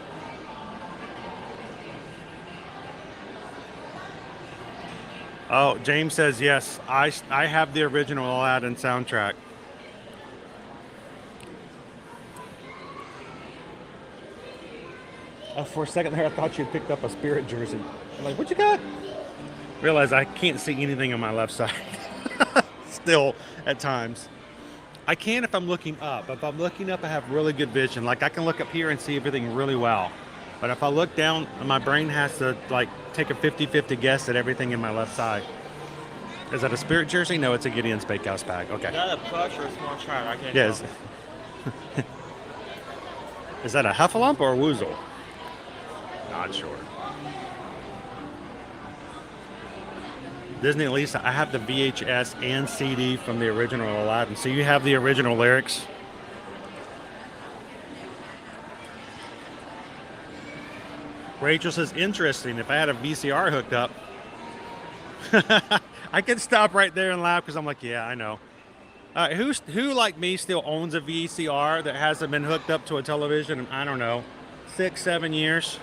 Oh, James says, yes, I have the original Aladdin soundtrack. For a second there, I thought you had picked up a Spirit jersey. I'm like, what you got? Realize I can't see anything on my left side. Still, at times. I can if I'm looking up. If I'm looking up, I have really good vision. Like, I can look up here and see everything really well. But if I look down, my brain has to, like, take a 50-50 guess at everything in my left side. Is that a Spirit jersey? No, it's a Gideon's Bakehouse bag. Okay. Is that a plush or a small child? I can't Yes. tell. Is that a Heffalump or a Woozle? Not sure. Disney Lisa, I have the VHS and CD from the original Aladdin. So you have the original lyrics? Rachel says, interesting. If I had a VCR hooked up, I could stop right there and laugh because I'm like, yeah, I know. Who like me still owns a VCR that hasn't been hooked up to a television in, I don't know, 6-7 years?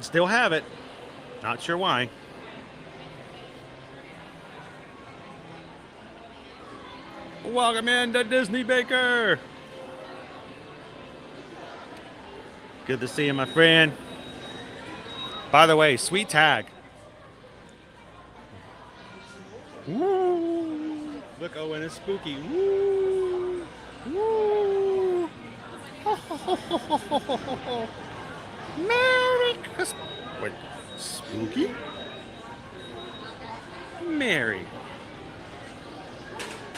Still have it. Not sure why. Welcome in to Disney Baker. Good to see you, my friend. By the way, sweet tag. Woo! Look, Owen, it's spooky. Woo! Woo! Merry Christmas. Wait, spooky? Merry.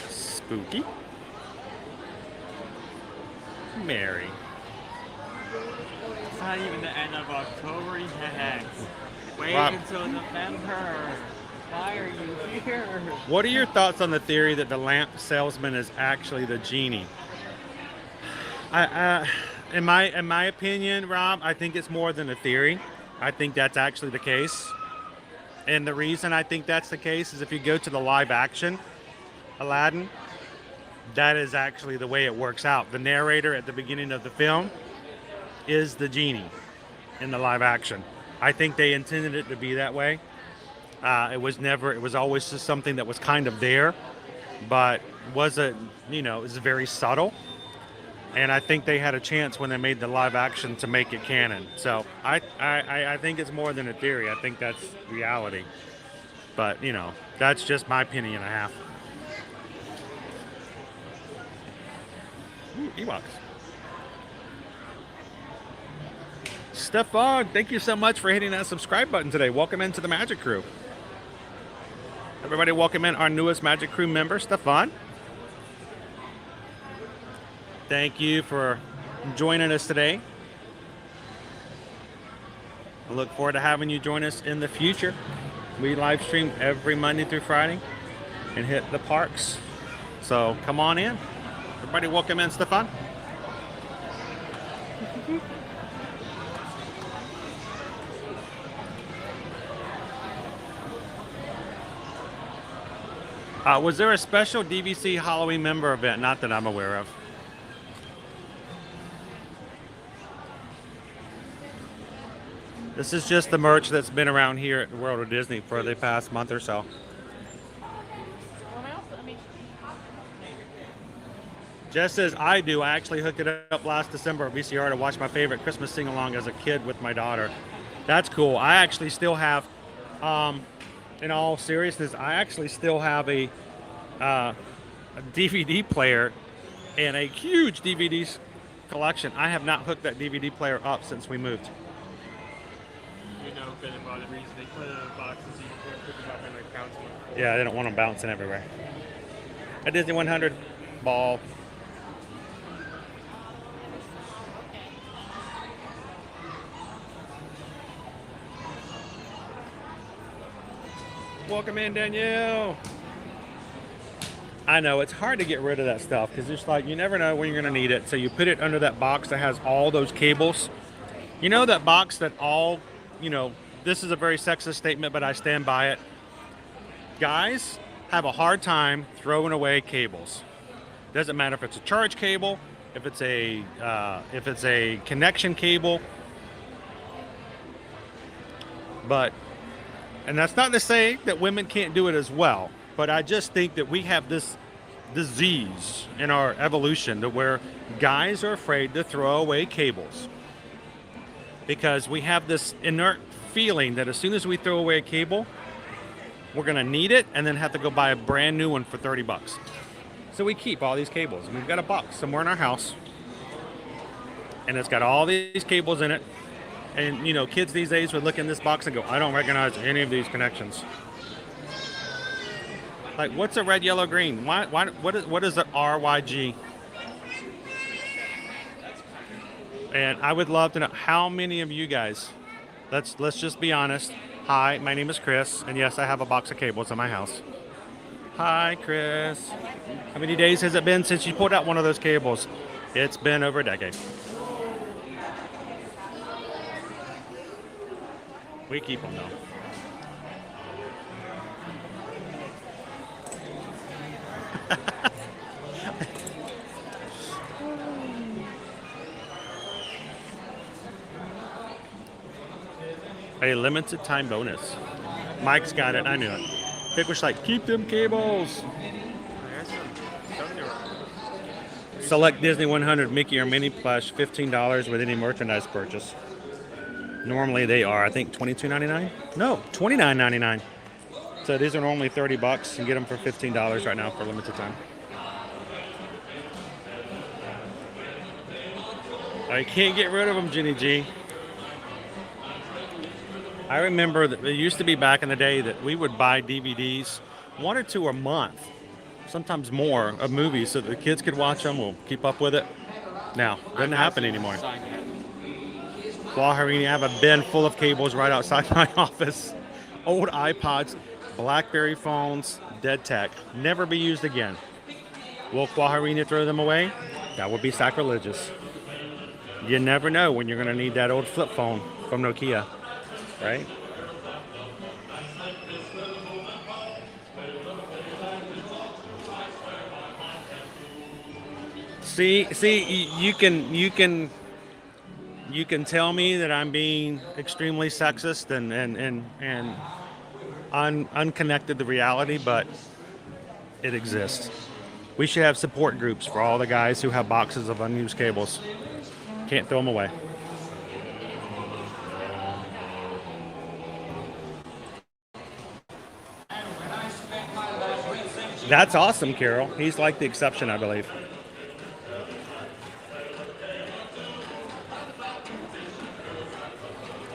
Spooky. Merry. It's not even the end of October yet. Wait Rob, until November. Why are you here? what are your thoughts on the theory that the lamp salesman is actually the genie? In my opinion, Rob, I think it's more than a theory. I think that's actually the case. And the reason I think that's the case is if you go to the live action Aladdin, that is actually the way it works out. The narrator at the beginning of the film is the genie in the live action. I think they intended it to be that way. It was always just something that was kind of there, but wasn't, it was very subtle. And I think they had a chance when they made the live action to make it canon. So I think it's more than a theory. I think that's reality. But, that's just my penny and a half. Ooh, Ewoks. Stefan, thank you so much for hitting that subscribe button today. Welcome into the Magic Crew. Everybody welcome in our newest Magic Crew member, Stefan. Thank you for joining us today. I look forward to having you join us in the future. We live stream every Monday through Friday and hit the parks. So come on in. Everybody welcome in, Stefan. Was there a special DVC Halloween member event? Not that I'm aware of. This is just the merch that's been around here at the World of Disney for the past month or so. Just as I do, I actually hooked it up last December at VCR to watch my favorite Christmas sing-along as a kid with my daughter. That's cool. I actually still have, in all seriousness, I actually still have a DVD player and a huge DVD collection. I have not hooked that DVD player up since we moved. been about the reason they put it in a box so you can pick them up and like bounce them. Yeah, they don't want them bouncing everywhere. A Disney 100 ball. Welcome in, Danielle. I know it's hard to get rid of that stuff because it's like you never know when you're going to need it. So you put it under that box that has all those cables. You know that box that all, you know, this is a very sexist statement, but I stand by it. Guys have a hard time throwing away cables. Doesn't matter if it's a charge cable, if it's a connection cable. But, and that's not to say that women can't do it as well. But I just think that we have this disease in our evolution to where guys are afraid to throw away cables. Because we have this inert feeling that as soon as we throw away a cable, we're gonna need it and then have to go buy a brand new one for 30 bucks. So we keep all these cables. And we've got a box somewhere in our house. And it's got all these cables in it. And you know, kids these days would look in this box and go, I don't recognize any of these connections. Like, what's a red, yellow, green? What is an RYG? And I would love to know how many of you guys, let's just be honest. Hi, my name is Chris, and yes, I have a box of cables in my house. Hi, Chris. How many days has it been since you pulled out one of those cables? It's been over a decade. We keep them though. A limited time bonus. Mike's got it. I knew it. Vic was like, keep them cables. Select Disney 100 Mickey or Minnie plush, $15 with any merchandise purchase. Normally they are, I think, $22.99. No, $29.99. So these are normally 30 bucks. You get them for $15 right now for limited time. I can't get rid of them, Ginny G. I remember that it used to be back in the day that we would buy DVDs, 1 or 2 a month, sometimes more, of movies so that the kids could watch them. We'll keep up with it. Now, doesn't happen anymore. I have a bin full of cables right outside my office. Old iPods, BlackBerry phones, dead tech. Never be used again. Will Quaharina throw them away? That would be sacrilegious. You never know when you're going to need that old flip phone from Nokia, right? See, you can tell me that I'm being extremely sexist and unconnected to reality, but it exists. We should have support groups for all the guys who have boxes of unused cables. Can't throw them away. That's awesome, Carol. He's like the exception, I believe.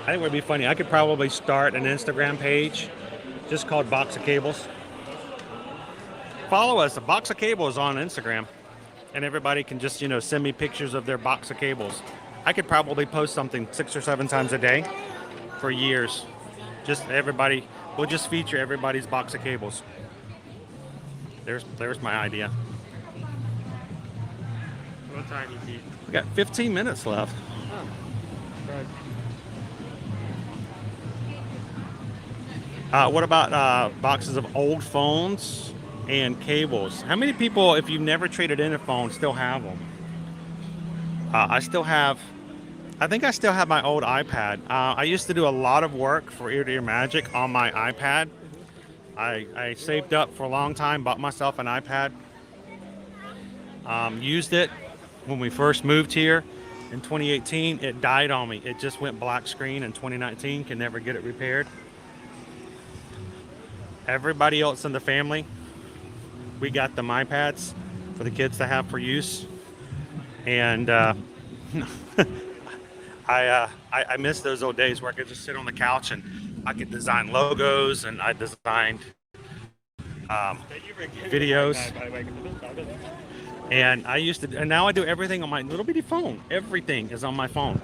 I think it would be funny. I could probably start an Instagram page just called Box of Cables. Follow us, a Box of Cables on Instagram. And everybody can just, you know, send me pictures of their box of cables. I could probably post something 6 or 7 times a day for years. Just everybody, we'll just feature everybody's box of cables. There's my idea. What time you eat? We got 15 minutes left. Oh, right. What about boxes of old phones and cables? How many people, if you've never traded in a phone, still have them? I think I still have my old iPad. I used to do a lot of work for Ear to Ear Magic on my iPad. I saved up for a long time, bought myself an iPad. Used it when we first moved here in 2018. It died on me. It just went black screen in 2019. Can never get it repaired. Everybody else in the family, we got them iPads for the kids to have for use. And I miss those old days where I could just sit on the couch and I could design logos, and I designed videos. And I used to, and now I do everything on my little bitty phone. Everything is on my phone.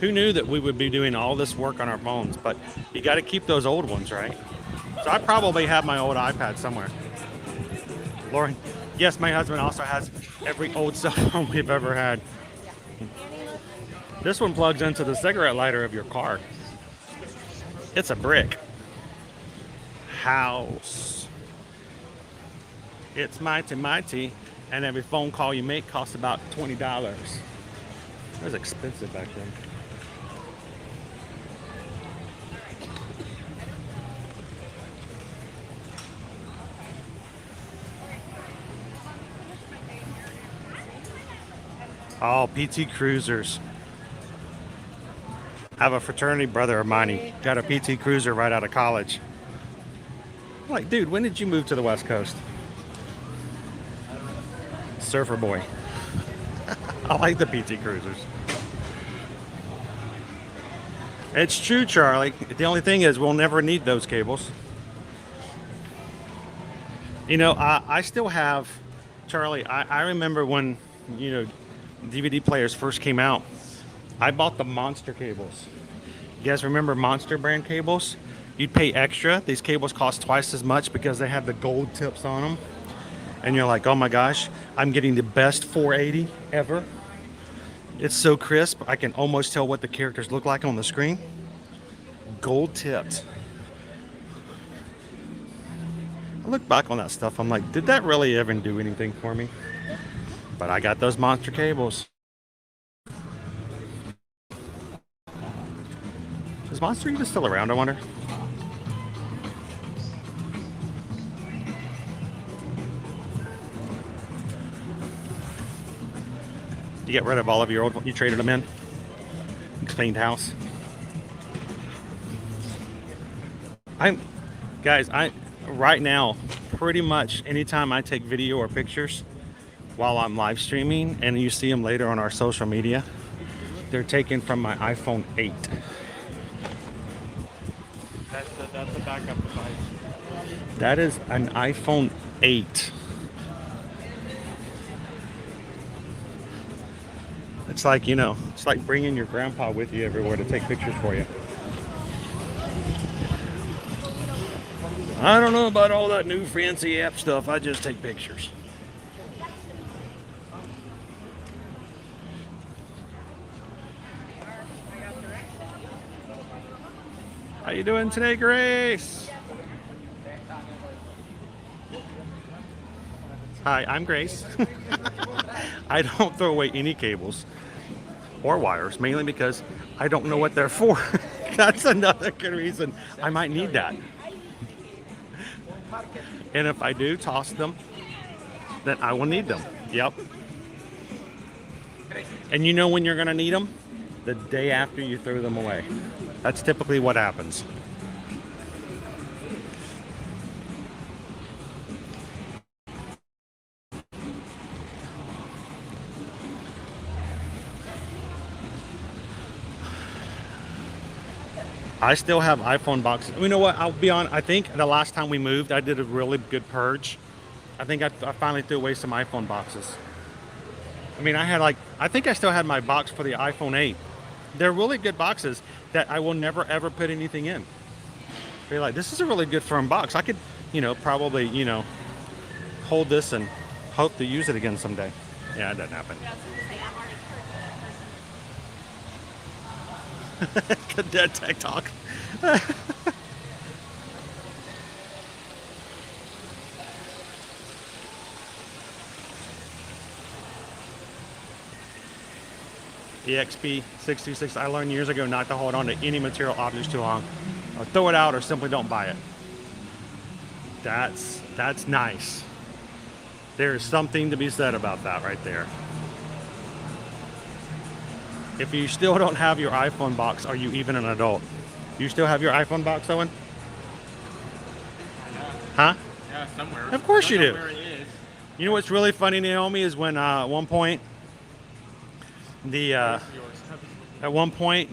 Who knew that we would be doing all this work on our phones? But you got to keep those old ones, right? So I probably have my old iPad somewhere. Lauren, yes, my husband also has every old cell phone we've ever had. This one plugs into the cigarette lighter of your car. It's a brick house. It's mighty, and every phone call you make costs about $20. It was expensive back then. Oh, PT Cruisers. I have a fraternity brother of mine. He got a PT Cruiser right out of college. I'm like, dude, when did you move to the West Coast? Surfer boy. I like the PT Cruisers. It's true, Charlie. The only thing is we'll never need those cables. You know, I still have, Charlie, I remember when, you know, DVD players first came out. I bought the Monster cables. You guys remember Monster brand cables? You'd pay extra. These cables cost twice as much because they have the gold tips on them. And you're like, oh my gosh, I'm getting the best 480 ever. It's so crisp, I can almost tell what the characters look like on the screen. Gold tipped. I look back on that stuff, I'm like, did that really ever do anything for me? But I got those Monster cables. Is Monster even still around, I wonder? You get rid of all of your old, you traded them in? Cleaned house. Guys, right now, pretty much anytime I take video or pictures while I'm live streaming, and you see them later on our social media, they're taken from my iPhone 8. That's the backup device. That is an iPhone 8. It's like, you know, it's like bringing your grandpa with you everywhere to take pictures for you. I don't know about all that new fancy app stuff. I just take pictures. How you doing today, Grace? Hi, I'm Grace. I don't throw away any cables or wires, mainly because I don't know what they're for. That's another good reason I might need that. And if I do toss them, then I will need them. Yep. And you know when you're going to need them? The day after you throw them away. That's typically what happens. I still have iPhone boxes. You know what? I'll be honest. I think the last time we moved, I did a really good purge. I think I finally threw away some iPhone boxes. I mean, I think I still had my box for the iPhone 8. They're really good boxes that I will never ever put anything in. Be like, this is a really good firm box. I could, you know, probably, you know, hold this and hope to use it again someday. Yeah, it doesn't happen. Dead tech talk. EXP 626. I learned years ago not to hold on to any material objects too long. Or throw it out or simply don't buy it. That's nice. There's something to be said about that right there. If you still don't have your iPhone box, are you even an adult? You still have your iPhone box, Owen? Huh? Yeah, somewhere. Of course you do. Where it is. You know what's really funny, Naomi, is when at one point the At one point,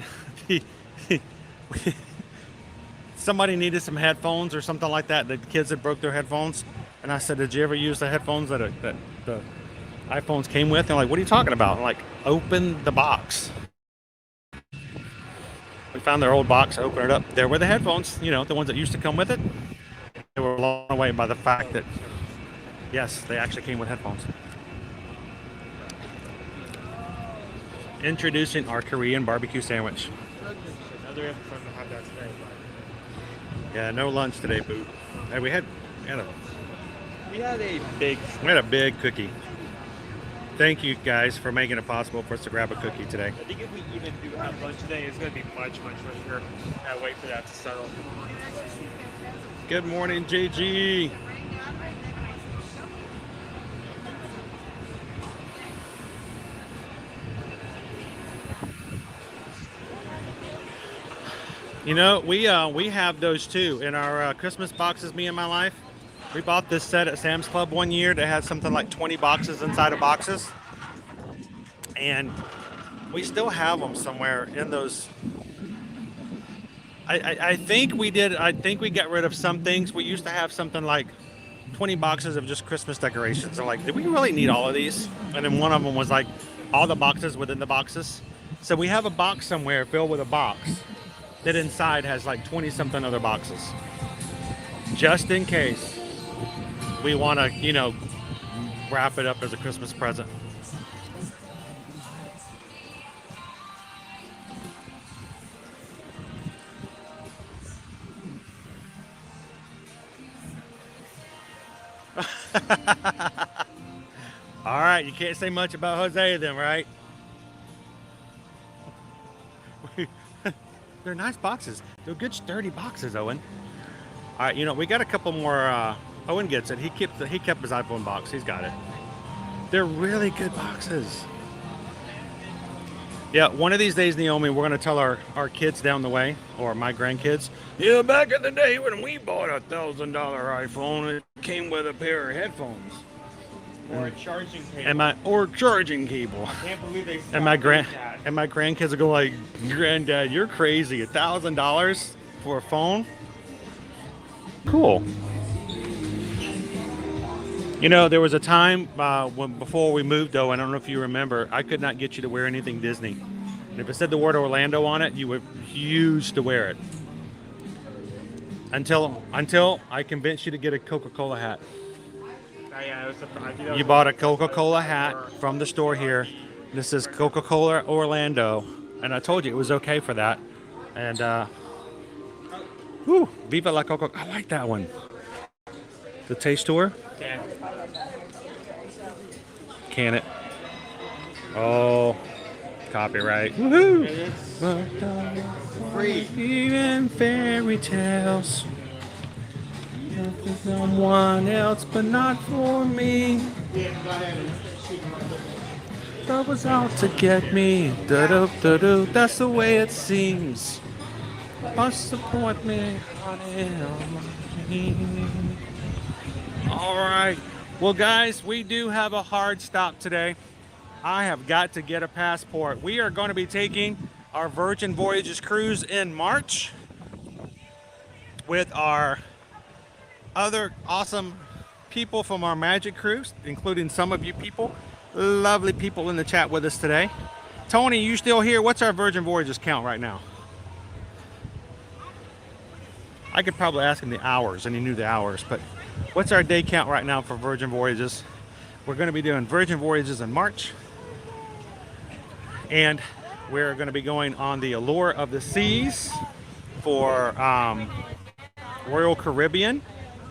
somebody needed some headphones or something like that. The kids had broke their headphones, and I said, "Did you ever use the headphones that the iPhones came with?" And they're like, "What are you talking about?" I'm like, open the box. We found their old box, opened it up. There were the headphones, you know, the ones that used to come with it. They were blown away by the fact that, yes, they actually came with headphones. Introducing our Korean barbecue sandwich. Yeah, no lunch today, boo. Hey, we had a big cookie. Thank you guys for making it possible for us to grab a cookie today. I think if we even do have lunch today, it's going to be much richer. I wait for that to settle. Good morning, JG. You know, we have those too in our Christmas boxes, me and my life. We bought this set at Sam's Club one year that had something like 20 boxes inside of boxes. And we still have them somewhere in those. I think we did. I think we got rid of some things. We used to have something like 20 boxes of just Christmas decorations. So like, did we really need all of these? And then one of them was like all the boxes within the boxes. So we have a box somewhere filled with a box that inside has like 20 something other boxes. Just in case we want to, you know, wrap it up as a Christmas present. All right, you can't say much about Jose then, right? They're nice boxes. They're good sturdy boxes, Owen. All right, you know, we got a couple more. Owen gets it. He kept his iPhone box. He's got it. They're really good boxes. Yeah, one of these days, Naomi, we're going to tell our kids down the way, or my grandkids, yeah, back in the day when we bought a $1,000 iPhone, it came with a pair of headphones. Or a charging cable. Or charging cable. I can't believe they And my grandkids will go like, Granddad, you're crazy. $1,000 for a phone? Cool. You know, there was a time before we moved, though, and I don't know if you remember, I could not get you to wear anything Disney. And if it said the word Orlando on it, you were huge to wear it. Until I convinced you to get a Coca-Cola hat. You bought a Coca-Cola hat from the store here. This is Coca-Cola Orlando. And I told you it was okay for that. And, whew, Viva la Coca. I like that one. The taste tour. Yeah. Can it? Oh, copyright. Woohoo! Free. Even fairy tales. For someone else, but not for me. That was out to get me. Da-do-da-do. That's the way it seems. Must support me. All right. Well, guys, we do have a hard stop today. I have got to get a passport. We are going to be taking our Virgin Voyages cruise in March with our other awesome people from our Magic Cruise, including some of you people, lovely people in the chat with us today. Tony, you still here? What's our Virgin Voyages count right now? I could probably ask him the hours, and he knew the hours, but what's our day count right now for Virgin Voyages? We're going to be doing Virgin Voyages in March, and we're going to be going on the Allure of the Seas for Royal Caribbean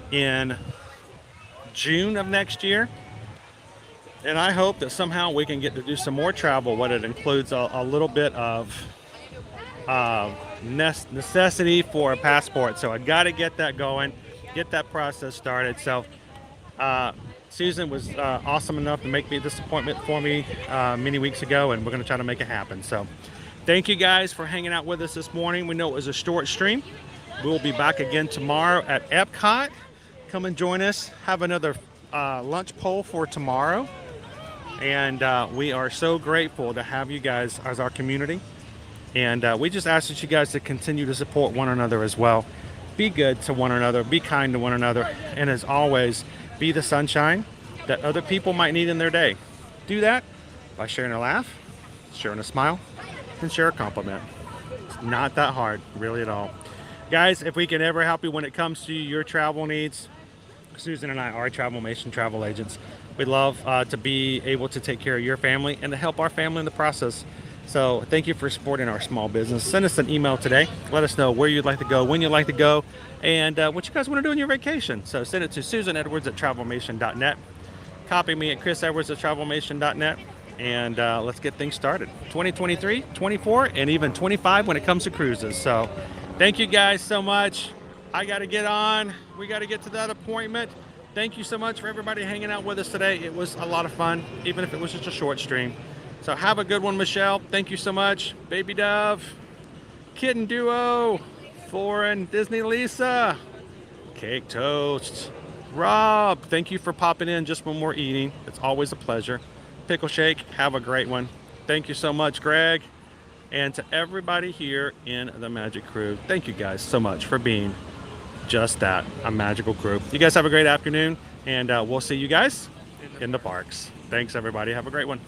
in June of next year. And I hope that somehow we can get to do some more travel, what it includes a little bit of necessity for a passport. So I got to get that going, get that process started. So Susan was awesome enough to make this appointment for me many weeks ago, and we're going to try to make it happen. So thank you guys for hanging out with us this morning. We know it was a short stream. We'll be back again tomorrow at Epcot. Come and join us. Have another lunch poll for tomorrow. And we are so grateful to have you guys as our community. And we just ask that you guys to continue to support one another as well. Be good to one another, be kind to one another, and as always, be the sunshine that other people might need in their day. Do that by sharing a laugh, sharing a smile, and share a compliment. It's not that hard, really at all. Guys, if we can ever help you when it comes to your travel needs, Susan and I are Travelmation travel agents. We'd love to be able to take care of your family and to help our family in the process. So thank you for supporting our small business. Send us an email today. Let us know where you'd like to go, when you'd like to go, and what you guys want to do on your vacation. So send it to susanedwards@travelmation.net. Copy me at chrisedwards@travelmation.net. And let's get things started. 2023, 24, and even 25 when it comes to cruises. So thank you guys so much. I got to get on. We got to get to that appointment. Thank you so much for everybody hanging out with us today. It was a lot of fun, even if it was just a short stream. So have a good one, Michelle. Thank you so much. Baby Dove, Kitten Duo, Foreign, Disney Lisa, Cake Toast, Rob, thank you for popping in just when we're eating. It's always a pleasure. Pickle Shake, have a great one. Thank you so much, Greg. And to everybody here in the Magic Crew, thank you guys so much for being just that, a magical group. You guys have a great afternoon, and we'll see you guys in the parks. Thanks, everybody. Have a great one.